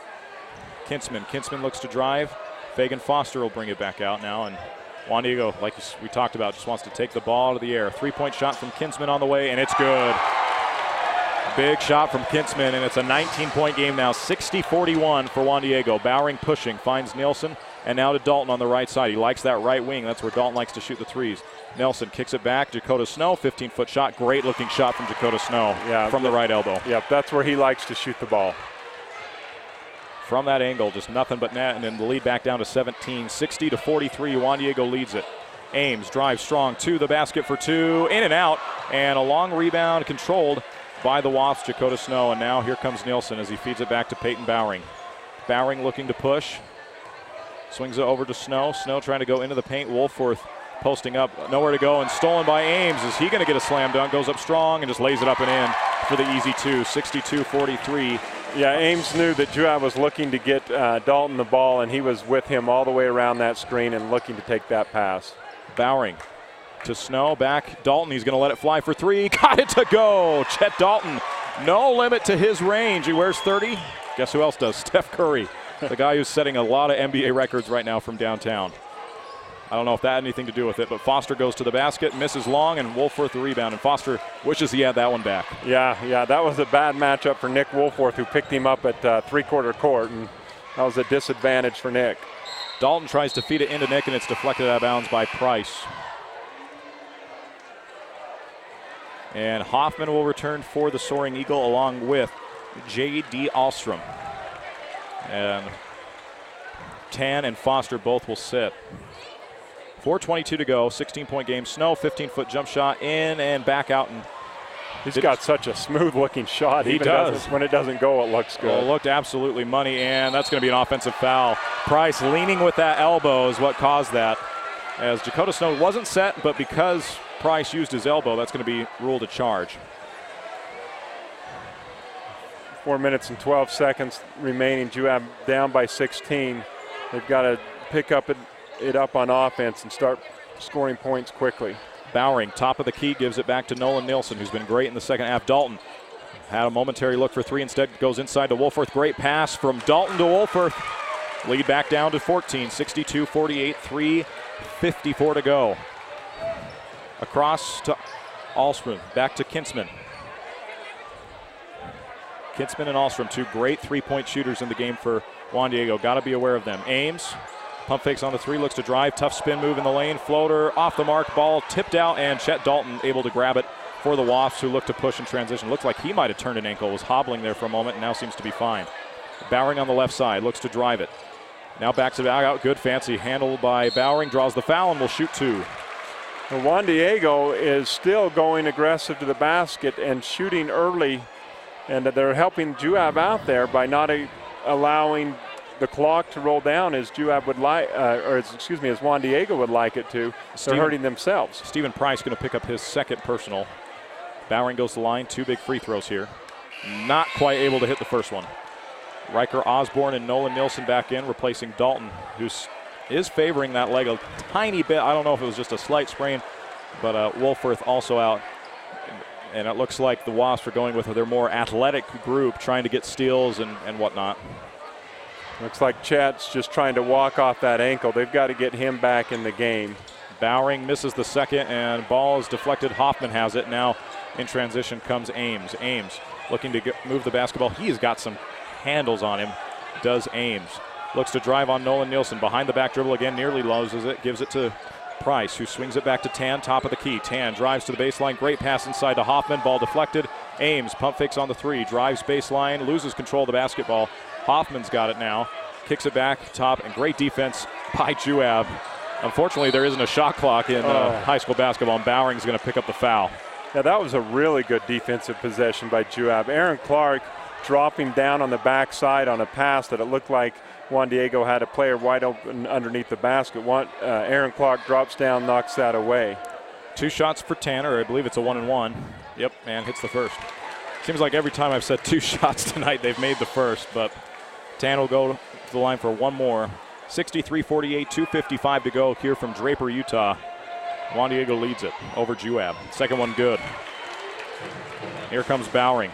Kintzman. Kintzman looks to drive. Fagan-Foster will bring it back out now, and Juan Diego, like we talked about, just wants to take the ball out of the air. 3-point shot from Kintzman on the way, and it's good. Big shot from Kintzman, and it's a 19-point game now, 60-41 for Juan Diego. Bowering pushing, finds Nilsson, and now to Dalton on the right side. He likes that right wing. That's where Dalton likes to shoot the threes. Nelson kicks it back. Dakota Snow, 15-foot shot. Great-looking shot from Dakota Snow from the right elbow. Yep, that's where he likes to shoot the ball. From that angle, just nothing but net, and then the lead back down to 17. 60-43, Juan Diego leads it. Ames drives strong to the basket for 2, in and out, and a long rebound controlled by the Wasps, Dakota Snow, and now here comes Nilsson as he feeds it back to Peyton Bowering. Bowering looking to push. Swings it over to Snow. Snow trying to go into the paint. Woolforth posting up. Nowhere to go and stolen by Ames. Is he going to get a slam dunk? Goes up strong and just lays it up and in for the easy 2. 62-43. Yeah, Ames knew that Juab was looking to get Dalton the ball, and he was with him all the way around that screen and looking to take that pass. Bowering to Snow. Back. Dalton. He's going to let it fly for 3. Got it to go. Chet Dalton. No limit to his range. He wears 30. Guess who else does? Steph Curry. The guy who's setting a lot of NBA records right now from downtown. I don't know if that had anything to do with it, but Foster goes to the basket, misses long, and Woolforth the rebound, and Foster wishes he had that one back. Yeah, that was a bad matchup for Nick Woolforth, who picked him up at three-quarter court, and that was a disadvantage for Nick. Dalton tries to feed it into Nick, and it's deflected out of bounds by Price. And Hoffman will return for the Soaring Eagle along with J.D. Ahlstrom. And Tan and Foster both will sit. 4:22 to go, 16-point game. Snow, 15-foot jump shot in and back out. And he's got such a smooth-looking shot. He does. When it doesn't go, it looks good. Well, it looked absolutely money, and that's going to be an offensive foul. Price leaning with that elbow is what caused that. As Dakota Snow wasn't set, but because Price used his elbow, that's going to be ruled a charge. 4 minutes and 12 seconds remaining. Juab down by 16. They've got to pick up it up on offense and start scoring points quickly. Bowering, top of the key, gives it back to Nolan Nielsen, who's been great in the second half. Dalton had a momentary look for three, instead goes inside to Wolforth. Great pass from Dalton to Wolforth. Lead back down to 14, 62-48, 3:54 to go. Across to Ahlstrom, back to Kintzman. Kintzman and Ahlstrom, two great three-point shooters in the game for Juan Diego. Got to be aware of them. Ames, pump fakes on the three, looks to drive. Tough spin move in the lane. Floater off the mark. Ball tipped out, and Chet Dalton able to grab it for the Wasps, who look to push in transition. Looks like he might have turned an ankle. Was hobbling there for a moment and now seems to be fine. Bowering on the left side, looks to drive it. Now backs it back out. Good fancy handle by Bowering. Draws the foul and will shoot two. Well, Juan Diego is still going aggressive to the basket and shooting early, and they're helping Juab out there by not allowing the clock to roll down as Juab would like, as Juan Diego would like it to. They're hurting themselves. Stephen Price going to pick up his second personal. Bowering goes to the line. Two big free throws here. Not quite able to hit the first one. Riker Osborne and Nolan Nielsen back in, replacing Dalton, who is favoring that leg a tiny bit. I don't know if it was just a slight sprain, but Wolforth also out. And it looks like the Wasps are going with their more athletic group, trying to get steals and whatnot. Looks like Chet's just trying to walk off that ankle. They've got to get him back in the game. Bowering misses the second, and ball is deflected. Hoffman has it. Now in transition comes Ames. Ames looking to move the basketball. He has got some handles on him, does Ames. Looks to drive on Nolan Nielsen. Behind the back dribble again, nearly loses it. Gives it to Price, who swings it back to Tan, top of the key. Tan drives to the baseline. Great pass inside to Hoffman. Ball deflected. Ames pump fakes on the three. Drives baseline. Loses control of the basketball. Hoffman's got it now. Kicks it back top, and great defense by Juab. Unfortunately, there isn't a shot clock in high school basketball, and Bowering's going to pick up the foul. Yeah, that was a really good defensive possession by Juab. Aaron Clark dropping down on the backside on a pass that it looked like Juan Diego had a player wide open underneath the basket. Aaron Clark drops down, knocks that away. Two shots for Tanner. I believe it's a 1-and-1. Yep, and hits the first. Seems like every time I've said two shots tonight, they've made the first, but Tanner will go to the line for one more. 63-48, 2:55 to go here from Draper, Utah. Juan Diego leads it over Juab. Second one good. Here comes Bowering.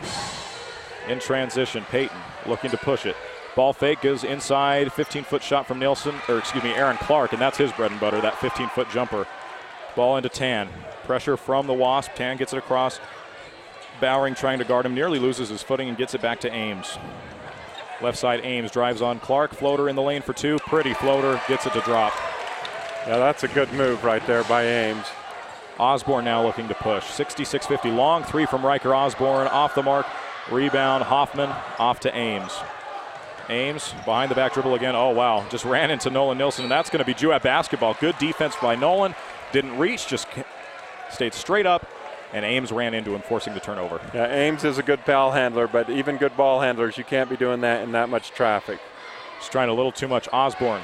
In transition, Peyton looking to push it. Ball fake goes inside, 15-foot shot from Aaron Clark, and that's his bread and butter, that 15-foot jumper. Ball into Tan. Pressure from the Wasp. Tan gets it across. Bowering trying to guard him, nearly loses his footing and gets it back to Ames. Left side, Ames drives on Clark. Floater in the lane for two. Pretty floater, gets it to drop. Yeah, that's a good move right there by Ames. Osborne now looking to push. 66-50, long three from Riker Osborne, off the mark. Rebound, Hoffman, off to Ames. Ames behind the back dribble again. Oh, wow, just ran into Nolan Nielsen, and that's going to be Juab basketball. Good defense by Nolan. Didn't reach, just stayed straight up, and Ames ran into him, forcing the turnover. Yeah, Ames is a good ball handler, but even good ball handlers, you can't be doing that in that much traffic. Just trying a little too much. Osborne.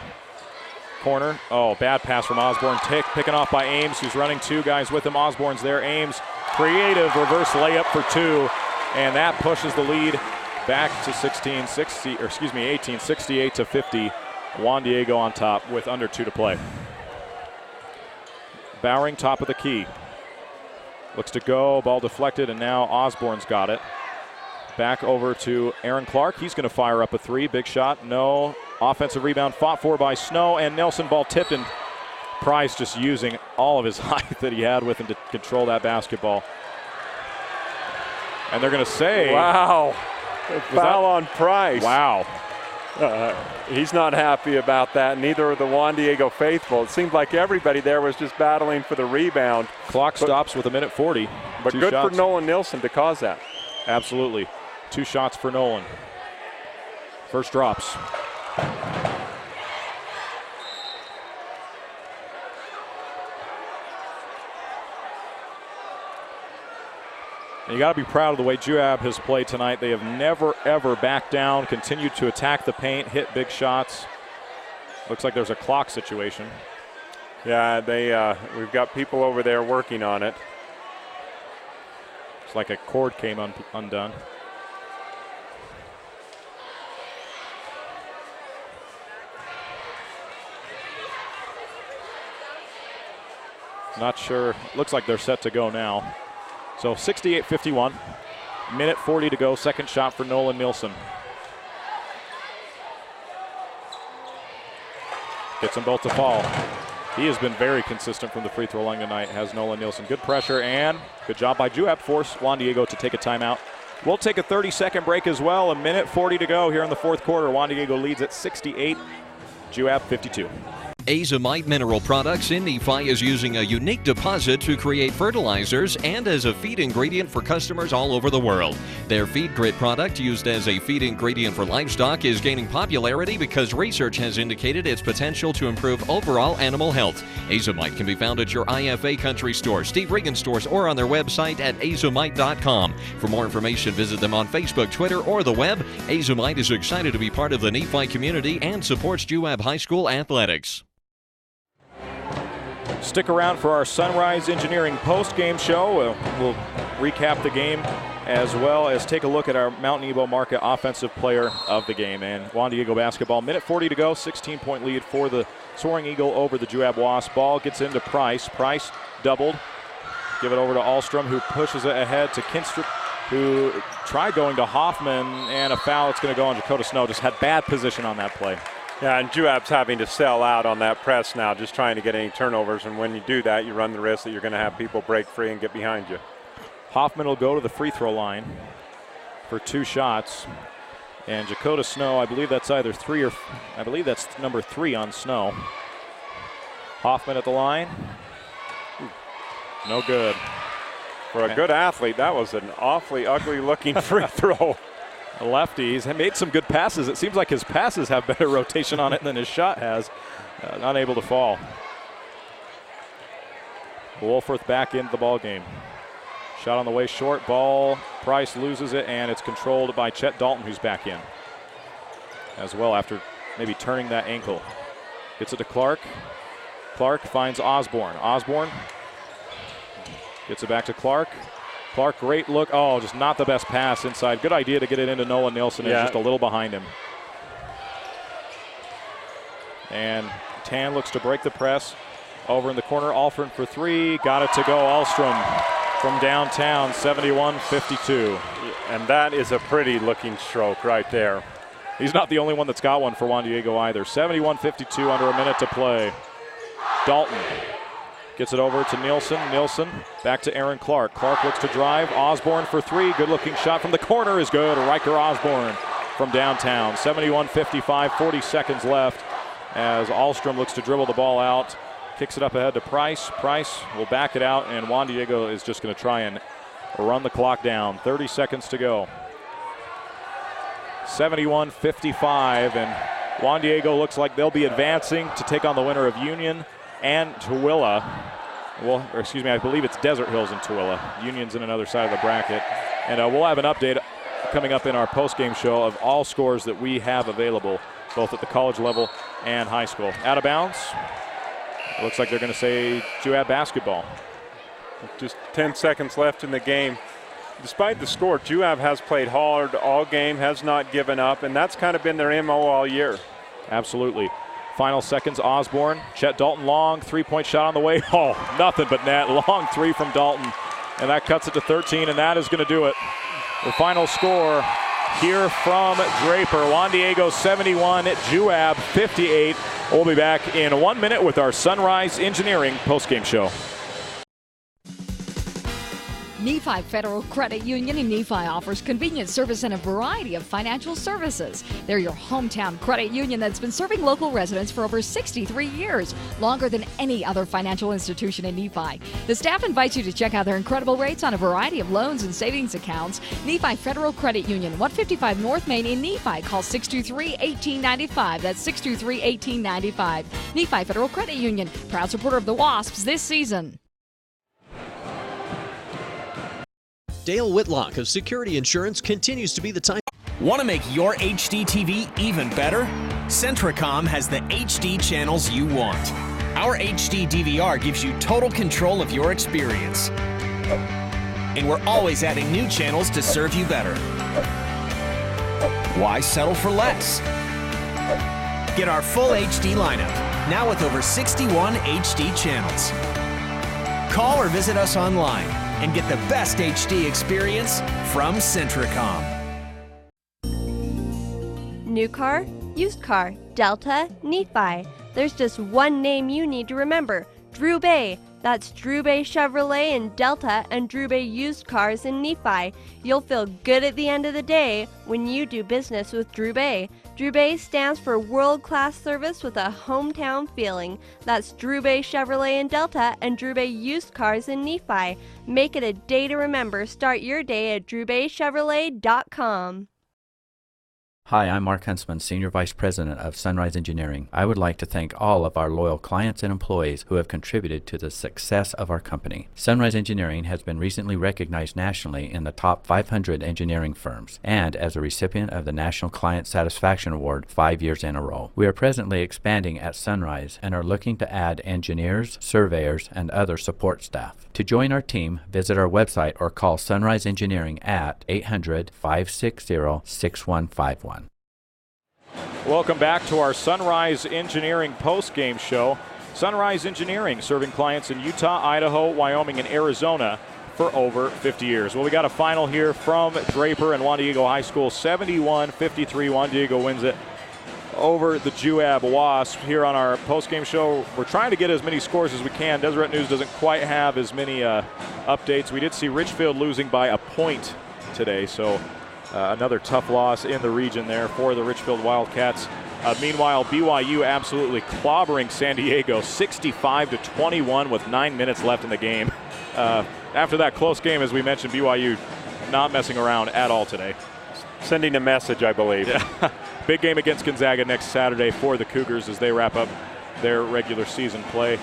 Corner. Oh, bad pass from Osborne. Picking off by Ames, who's running two guys with him. Osborne's there. Ames, creative reverse layup for two. And that pushes the lead back to 18, 68-50. Juan Diego on top with under 2 to play. Bowering, top of the key. Looks to go, ball deflected, and now Osborne's got it. Back over to Aaron Clark. He's going to fire up a three. Big shot, no. Offensive rebound fought for by Snow, and Nelson, ball tipped, and Price just using all of his height that he had with him to control that basketball. And they're going to say, wow, foul on Price. Wow. He's not happy about that. Neither are the Juan Diego faithful. It seemed like everybody there was just battling for the rebound. Clock stops with 1:40. But good for Nolan Nilsson to cause that. Absolutely. 2 shots for Nolan. First drops. And you got to be proud of the way Juab has played tonight. They have never, ever backed down, continued to attack the paint, hit big shots. Looks like there's a clock situation. Yeah, we've got people over there working on it. It's like a cord came undone. Not sure. Looks like they're set to go now. So 68-51. Minute 40 to go. Second shot for Nolan Nilsson. Gets them both to fall. He has been very consistent from the free throw line tonight, has Nolan Nilsson. Good pressure and good job by Juab. Force Juan Diego to take a timeout. We'll take a 30-second break as well. A minute 40 to go here in the fourth quarter. Juan Diego leads at 68, Juab 52. Azomite Mineral Products in Nephi is using a unique deposit to create fertilizers and as a feed ingredient for customers all over the world. Their Feed Grit product, used as a feed ingredient for livestock, is gaining popularity because research has indicated its potential to improve overall animal health. Azomite can be found at your IFA country store, Steve Regan stores, or on their website at azomite.com. For more information, visit them on Facebook, Twitter, or the web. Azomite is excited to be part of the Nephi community and supports Juab High School athletics. Stick around for our Sunrise Engineering post-game show. We'll recap the game as well as take a look at our Mount Nebo Market Offensive Player of the Game. And Juan Diego basketball, minute 40 to go, 16-point lead for the Soaring Eagle over the Juab Wasp. Ball gets into Price. Price doubled. Give it over to Ahlstrom, who pushes it ahead to Kinstrup, who tried going to Hoffman, and a foul. It's going to go on Dakota Snow. Just had bad position on that play. Yeah, and Juab's having to sell out on that press now, just trying to get any turnovers. And when you do that, you run the risk that you're going to have people break free and get behind you. Hoffman will go to the free throw line for 2 shots. And Dakota Snow, I believe that's either 3 or, I believe that's number 3 on Snow. Hoffman at the line. No good. For a good athlete, that was an awfully ugly looking free throw. A lefty. He's made some good passes. It seems like his passes have better rotation on it than his shot has. Not able to fall. Wolforth back into the ball game. Shot on the way short. Ball. Price loses it, and it's controlled by Chet Dalton, who's back in as well after maybe turning that ankle. Gets it to Clark. Clark finds Osborne. Osborne gets it back to Clark. Clark, great look. Oh, just not the best pass inside. Good idea to get it into Nolan Nilsson. Yeah. Just a little behind him. And Tan looks to break the press. Over in the corner, Alfred for 3. Got it to go. Ahlstrom from downtown, 71-52. And that is a pretty looking stroke right there. He's not the only one that's got one for Juan Diego either. 71-52 under a minute to play. Dalton gets it over to Nilsson. Nilsson back to Aaron Clark. Clark looks to drive. Osborne for 3. Good looking shot from the corner is good. Riker Osborne from downtown. 71-55, 40 seconds left as Ahlstrom looks to dribble the ball out. Kicks it up ahead to Price. Price will back it out, and Juan Diego is just going to try and run the clock down. 30 seconds to go. 71-55, and Juan Diego looks like they'll be advancing to take on the winner of Union and Tooele. Well, or excuse me, I believe it's Desert Hills and Tooele. Union's in another side of the bracket. And we'll have an update coming up in our post-game show of all scores that we have available, both at the college level and high school. Out of bounds. It looks like they're going to say Juab basketball. Just 10 seconds left in the game. Despite the score, Juab has played hard all game, has not given up, and that's kind of been their MO all year. Absolutely. Final seconds, Osborne. Chet Dalton long, 3-point shot on the way. Oh, nothing but net. Long 3 from Dalton, and that cuts it to 13, and that is going to do it. The final score here from Draper. Juan Diego 71, Juab 58. We'll be back in 1 minute with our Sunrise Engineering postgame show. Nephi Federal Credit Union in Nephi offers convenient service and a variety of financial services. They're your hometown credit union that's been serving local residents for over 63 years, longer than any other financial institution in Nephi. The staff invites you to check out their incredible rates on a variety of loans and savings accounts. Nephi Federal Credit Union, 155 North Main in Nephi. Call 623-1895. That's 623-1895. Nephi Federal Credit Union, proud supporter of the Wasps this season. Dale Whitlock of Security Insurance continues to be the type. Want to make your HD TV even better? Centracom has the HD channels you want. Our HD DVR gives you total control of your experience. And we're always adding new channels to serve you better. Why settle for less? Get our full HD lineup, now with over 61 HD channels. Call or visit us online and get the best HD experience from Centracom. New car, used car, Delta, Nephi. There's just one name you need to remember, Drew Bay. That's Drew Bay Chevrolet in Delta and Drew Bay Used Cars in Nephi. You'll feel good at the end of the day when you do business with Drew Bay. Drew Bay stands for world-class service with a hometown feeling. That's Drew Bay Chevrolet in Delta and Drew Bay Used Cars in Nephi. Make it a day to remember. Start your day at drewbaychevrolet.com. Hi, I'm Mark Huntsman, Senior Vice President of Sunrise Engineering. I would like to thank all of our loyal clients and employees who have contributed to the success of our company. Sunrise Engineering has been recently recognized nationally in the top 500 engineering firms and as a recipient of the National Client Satisfaction Award 5 years in a row. We are presently expanding at Sunrise and are looking to add engineers, surveyors, and other support staff. To join our team, visit our website or call Sunrise Engineering at 800-560-6151. Welcome back to our Sunrise Engineering post-game show. Sunrise Engineering, serving clients in Utah, Idaho, Wyoming, and Arizona for over 50 years. Well, we got a final here from Draper and Juan Diego High School, 71-53. Juan Diego wins it over the Juab Wasp. Here on our post-game show, we're trying to get as many scores as we can. Deseret News doesn't quite have as many updates. We did see Richfield losing by a point today, so another tough loss in the region there for the Richfield Wildcats. Meanwhile, BYU absolutely clobbering San Diego 65-21 with 9 minutes left in the game. After that close game, as we mentioned, BYU not messing around at all today. Sending a message, I believe. Yeah. Big game against Gonzaga next Saturday for the Cougars as they wrap up their regular season play.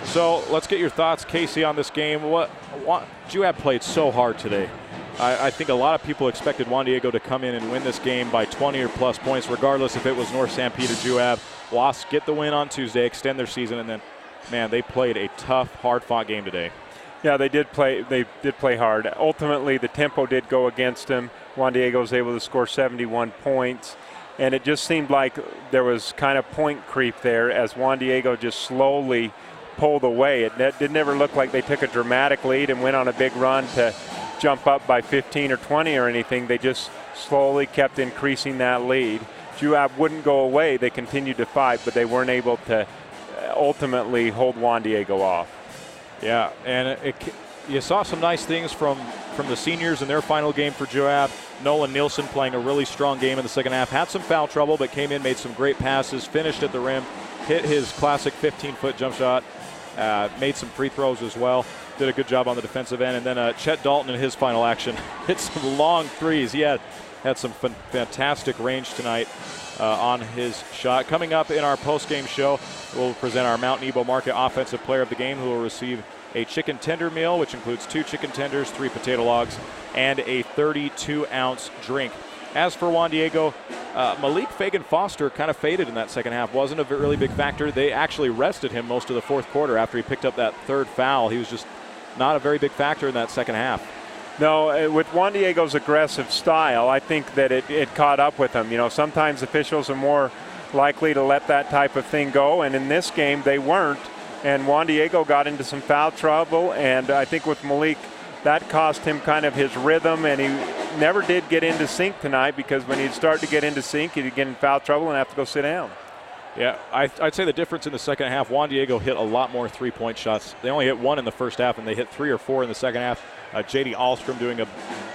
So let's get your thoughts, Casey, on this game. Juab played so hard today. I think a lot of people expected Juan Diego to come in and win this game by 20 or plus points, regardless if it was North San Pete or Juab. Wasps get the win on Tuesday, extend their season, and then, man, they played a tough, hard-fought game today. Yeah, they did play hard. Ultimately, the tempo did go against them. Juan Diego was able to score 71 points, and it just seemed like there was kind of point creep there as Juan Diego just slowly pulled away. It never looked like they took a dramatic lead and went on a big run to jump up by 15 or 20 or anything. They just slowly kept increasing that lead. Juab wouldn't go away. They continued to fight, but they weren't able to ultimately hold Juan Diego off. Yeah, and you saw some nice things from the seniors in their final game for Juab. Nolan Nielsen playing a really strong game in the second half. Had some foul trouble, but came in, made some great passes, finished at the rim, hit his classic 15-foot jump shot, made some free throws as well. Did a good job on the defensive end. And then Chet Dalton in his final action hit some long threes. He had some fantastic range tonight on his shot. Coming up in our post-game show, we'll present our Mount Nebo Market Offensive Player of the Game, who will receive a chicken tender meal, which includes 2 chicken tenders, 3 potato logs, and a 32-ounce drink. As for Juan Diego, Malik Fagan-Foster kind of faded in that second half. Wasn't a really big factor. They actually rested him most of the fourth quarter after he picked up that third foul. He was just not a very big factor in that second half. No, with Juan Diego's aggressive style, I think that it caught up with him. You know, sometimes officials are more likely to let that type of thing go, and in this game they weren't. And Juan Diego got into some foul trouble, and I think with Malik, that cost him kind of his rhythm, and he never did get into sync tonight, because when he'd start to get into sync, he'd get in foul trouble and have to go sit down. Yeah, I'd say the difference in the second half, Juan Diego hit a lot more three-point shots. They only hit one in the first half, and they hit 3 or 4 in the second half. J.D. Alstrom doing a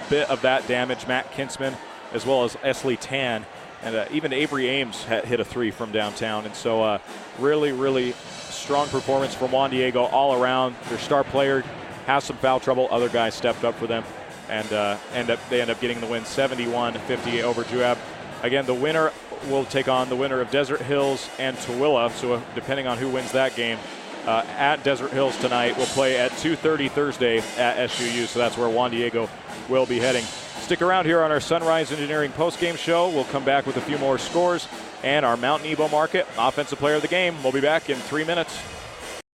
bit of that damage, Matt Kinsman, as well as Esley Tan. And even Avery Ames hit a 3 from downtown. And so really, really strong performance from Juan Diego all around. Their star player has some foul trouble. Other guys stepped up for them, and they end up getting the win 71-58 over Juab. Again, the winner will take on the winner of Desert Hills and Tooele. So depending on who wins that game, at Desert Hills tonight, we'll play at 2:30 Thursday at SUU. So that's where Juan Diego will be heading. Stick around here on our Sunrise Engineering postgame show. We'll come back with a few more scores and our Mount Nebo Market Offensive Player of the Game. We'll be back in 3 minutes.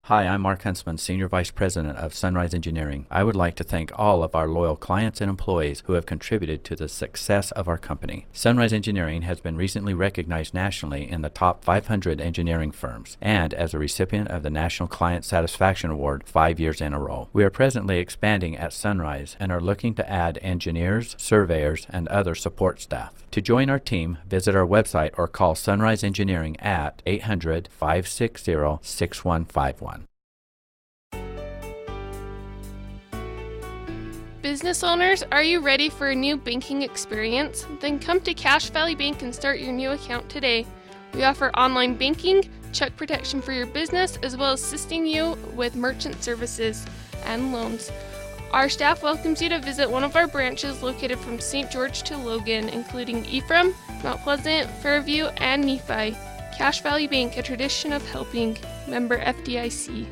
Hi, I'm Mark Huntsman, Senior Vice President of Sunrise Engineering. I would like to thank all of our loyal clients and employees who have contributed to the success of our company. Sunrise Engineering has been recently recognized nationally in the top 500 engineering firms and as a recipient of the National Client Satisfaction Award 5 years in a row. We are presently expanding at Sunrise and are looking to add engineers, surveyors, and other support staff. To join our team, visit our website or call Sunrise Engineering at 800-560-6151. Business owners, are you ready for a new banking experience? Then come to Cache Valley Bank and start your new account today. We offer online banking, check protection for your business, as well as assisting you with merchant services and loans. Our staff welcomes you to visit one of our branches located from St. George to Logan, including Ephraim, Mount Pleasant, Fairview, and Nephi. Cache Valley Bank, a tradition of helping. Member FDIC.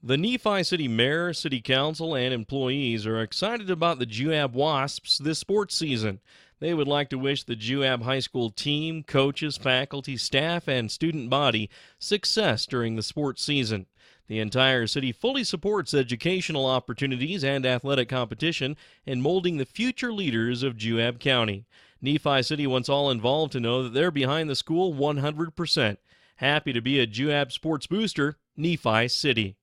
The Nephi City Mayor, City Council, and employees are excited about the Juab Wasps this sports season. They would like to wish the Juab High School team, coaches, faculty, staff, and student body success during the sports season. The entire city fully supports educational opportunities and athletic competition in molding the future leaders of Juab County. Nephi City wants all involved to know that they're behind the school 100%. Happy to be a Juab sports booster, Nephi City.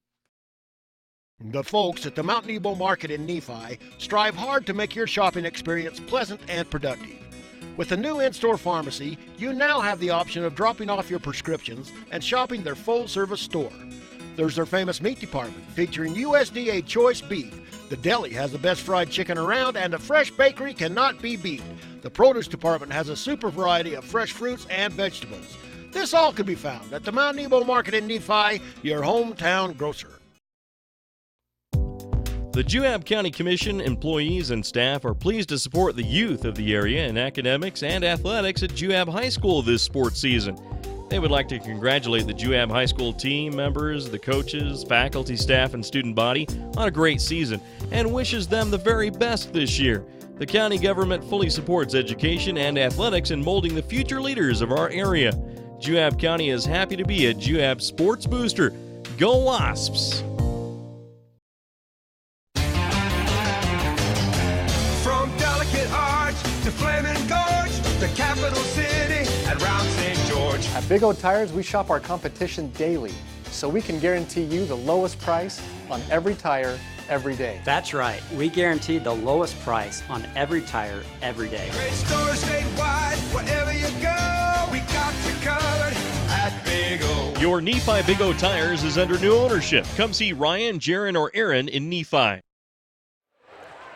The folks at the Mount Nebo Market in Nephi strive hard to make your shopping experience pleasant and productive. With the new in-store pharmacy, you now have the option of dropping off your prescriptions and shopping their full-service store. There's their famous meat department featuring USDA choice beef. The deli has the best fried chicken around, and the fresh bakery cannot be beat. The produce department has a super variety of fresh fruits and vegetables. This all can be found at the Mount Nebo Market in Nephi, your hometown grocer. The Juab County Commission, employees, and staff are pleased to support the youth of the area in academics and athletics at Juab High School this sports season. They would like to congratulate the Juab High School team members, the coaches, faculty, staff, and student body on a great season and wishes them the very best this year. The county government fully supports education and athletics in molding the future leaders of our area. Juab County is happy to be a Juab sports booster. Go Wasps! To Flaming Gorge, the capital city, and round St. George. At Big O Tires, we shop our competition daily, so we can guarantee you the lowest price on every tire, every day. That's right. We guarantee the lowest price on every tire, every day. Great stores statewide, wherever you go, we got you covered at Big O. Your Nephi Big O Tires is under new ownership. Come see Ryan, Jaron, or Aaron in Nephi.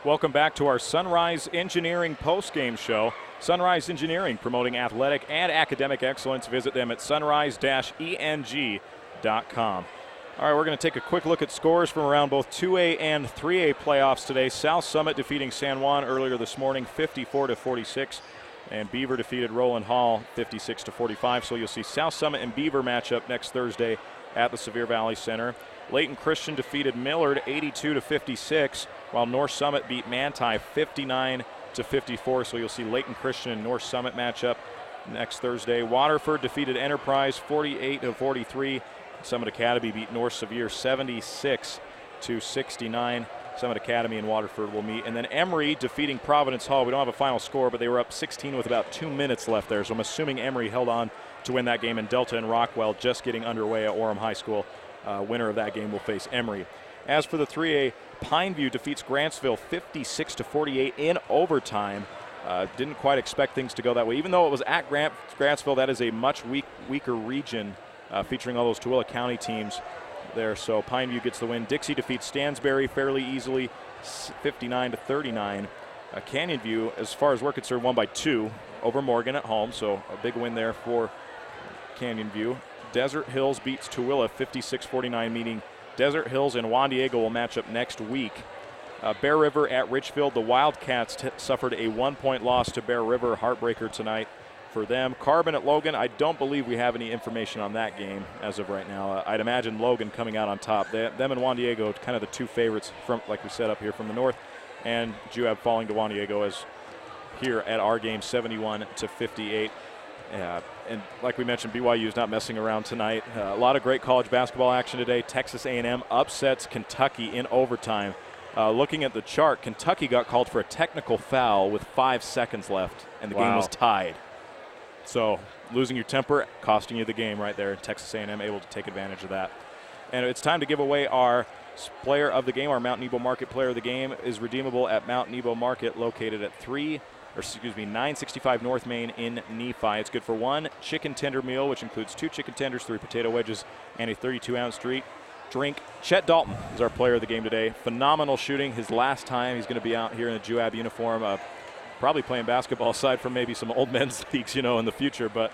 Welcome back to our Sunrise Engineering postgame show. Sunrise Engineering, promoting athletic and academic excellence. Visit them at sunrise-eng.com. All right, we're going to take a quick look at scores from around both 2A and 3A playoffs today. South Summit defeating San Juan earlier this morning, 54-46. And Beaver defeated Roland Hall, 56-45. So you'll see South Summit and Beaver match up next Thursday at the Sevier Valley Center. Layton Christian defeated Millard 82-56, while North Summit beat Manti 59-54. So you'll see Layton Christian and North Summit match up next Thursday. Waterford defeated Enterprise 48-43. Summit Academy beat North Sevier 76-69. Summit Academy and Waterford will meet. And then Emory defeating Providence Hall. We don't have a final score, but they were up 16 with about 2 minutes left there. So I'm assuming Emory held on to win that game, and Delta and Rockwell just getting underway at Orem High School. Winner of that game will face Emory. As for the 3A, Pineview defeats Grantsville 56-48 in overtime. Didn't quite expect things to go that way. Even though it was at Grantsville, that is a much weaker region featuring all those Tooele County teams there. So Pineview gets the win. Dixie defeats Stansbury fairly easily, 59-39. Canyon View, as far as we're concerned, won by 2 over Morgan at home. So a big win there for Canyon View. Desert Hills beats Tooele 56-49, meaning Desert Hills and Juan Diego will match up next week. Bear River at Richfield. The Wildcats suffered a 1-point loss to Bear River. Heartbreaker tonight for them. Carbon at Logan. I don't believe we have any information on that game as of right now. I'd imagine Logan coming out on top. Them and Juan Diego, kind of the 2 favorites from, like we said, up here from the north. And Juab falling to Juan Diego as here at our game, 71-58. And like we mentioned, BYU is not messing around tonight. A lot of great college basketball action today. Texas A&M upsets Kentucky in overtime. Looking at the chart, Kentucky got called for a technical foul with 5 seconds left, and the game was tied. So losing your temper, costing you the game right there. Texas A&M able to take advantage of that. And it's time to give away our player of the game. Our Mount Nebo Market player of the game is redeemable at Mount Nebo Market, located at 965 North Main in Nephi. It's good for 1 chicken tender meal, which includes 2 chicken tenders, 3 potato wedges, and a 32-ounce drink. Chet Dalton is our player of the game today. Phenomenal shooting. His last time he's going to be out here in a Juab uniform, probably playing basketball aside from maybe some old men's leagues, in the future. But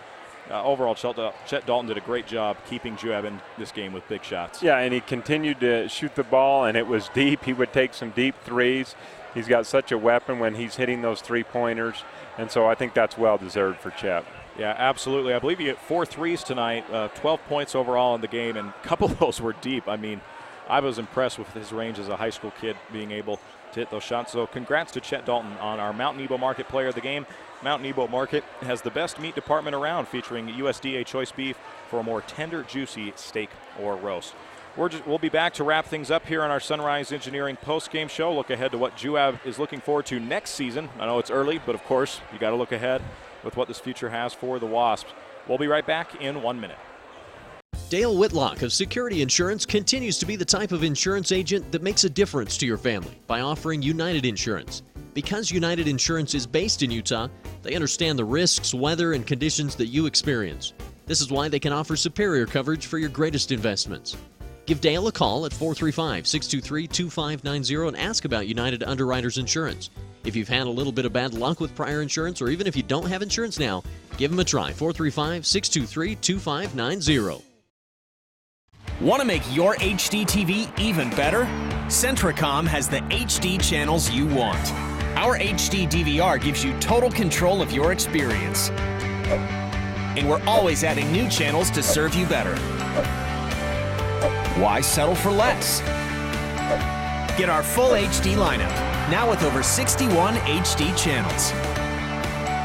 overall, Chet Dalton did a great job keeping Juab in this game with big shots. Yeah, and he continued to shoot the ball, and it was deep. He would take some deep threes. He's got such a weapon when he's hitting those 3-pointers, and so I think that's well-deserved for Chet. Yeah, absolutely. I believe he hit 4 threes tonight, 12 points overall in the game, and a couple of those were deep. I mean, I was impressed with his range as a high school kid being able to hit those shots. So congrats to Chet Dalton on our Mount Nebo Market player of the game. Mount Nebo Market has the best meat department around, featuring USDA choice beef for a more tender, juicy steak or roast. We'll be back to wrap things up here on our Sunrise Engineering post-game show. Look ahead to what Juab is looking forward to next season. I know it's early, but of course, you got to look ahead with what this future has for the Wasps. We'll be right back in 1 minute. Dale Whitlock of Security Insurance continues to be the type of insurance agent that makes a difference to your family by offering United Insurance. Because United Insurance is based in Utah, they understand the risks, weather, and conditions that you experience. This is why they can offer superior coverage for your greatest investments. Give Dale a call at 435-623-2590 and ask about United Underwriters Insurance. If you've had a little bit of bad luck with prior insurance, or even if you don't have insurance now, give them a try. 435-623-2590. Want to make your HD TV even better? Centricom has the HD channels you want. Our HD DVR gives you total control of your experience. And we're always adding new channels to serve you better. Why settle for less? Get our full HD lineup, now with over 61 HD channels.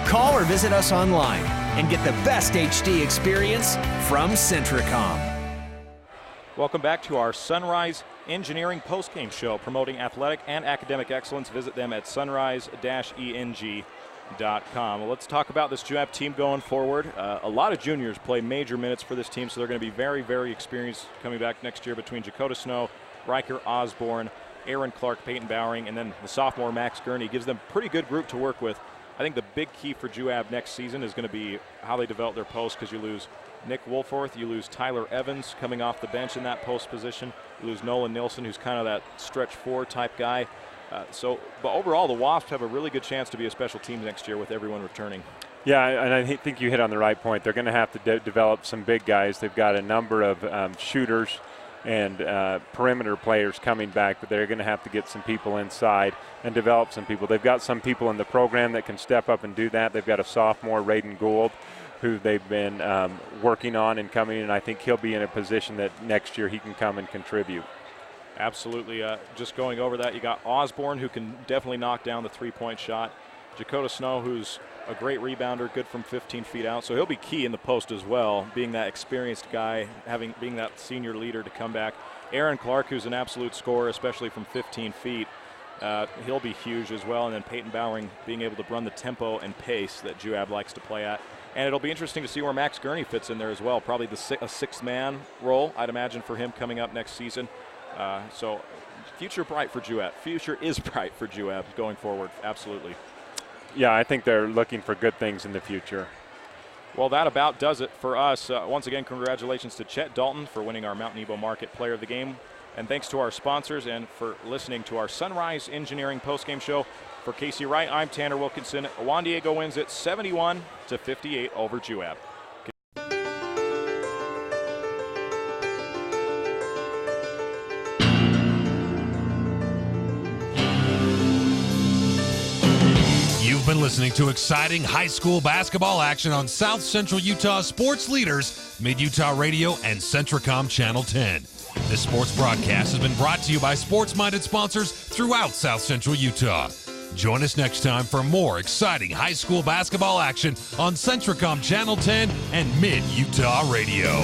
Call or visit us online and get the best HD experience from Centricom. Welcome back to our Sunrise Engineering postgame show promoting athletic and academic excellence. Visit them at sunrise-eng.com. Well, let's talk about this Juab team going forward. A lot of juniors play major minutes for this team, so they're going to be very, very experienced coming back next year between Dakota Snow, Riker Osborne, Aaron Clark, Peyton Bowering, and then the sophomore Max Gurney. Gives them a pretty good group to work with. I think the big key for Juab next season is going to be how they develop their post, because you lose Nick Wolforth, you lose Tyler Evans coming off the bench in that post position. You lose Nolan Nilsson, who's kind of that stretch 4 type guy. But overall, the Wasps have a really good chance to be a special team next year with everyone returning. Yeah, and I think you hit on the right point. They're going to have to develop some big guys. They've got a number of shooters and perimeter players coming back, but they're going to have to get some people inside and develop some people. They've got some people in the program that can step up and do that. They've got a sophomore, Raiden Gould, who they've been working on and coming in, and I think he'll be in a position that next year he can come and contribute. Absolutely. Just going over that, you got Osborne, who can definitely knock down the three-point shot. Dakota Snow, who's a great rebounder, good from 15 feet out. So he'll be key in the post as well, being that experienced guy, being that senior leader to come back. Aaron Clark, who's an absolute scorer, especially from 15 feet. He'll be huge as well. And then Peyton Bowering being able to run the tempo and pace that Juab likes to play at. And it'll be interesting to see where Max Gurney fits in there as well. Probably a sixth-man role, I'd imagine, for him coming up next season. So future bright for Juab. Future is bright for Juab going forward, absolutely. yeah, I think they're looking for good things in the future. Well, that about does it for us. Once again, congratulations to Chet Dalton for winning our Mount Nebo Market Player of the Game. And thanks to our sponsors and for listening to our Sunrise Engineering postgame show. For Casey Wright, I'm Tanner Wilkinson. Juan Diego wins it 71-58 over Juab. You've been listening to exciting high school basketball action on South Central Utah sports leaders, Mid-Utah Radio and Centricom Channel 10. This sports broadcast has been brought to you by sports-minded sponsors throughout South Central Utah. Join us next time for more exciting high school basketball action on Centricom Channel 10 and Mid-Utah Radio.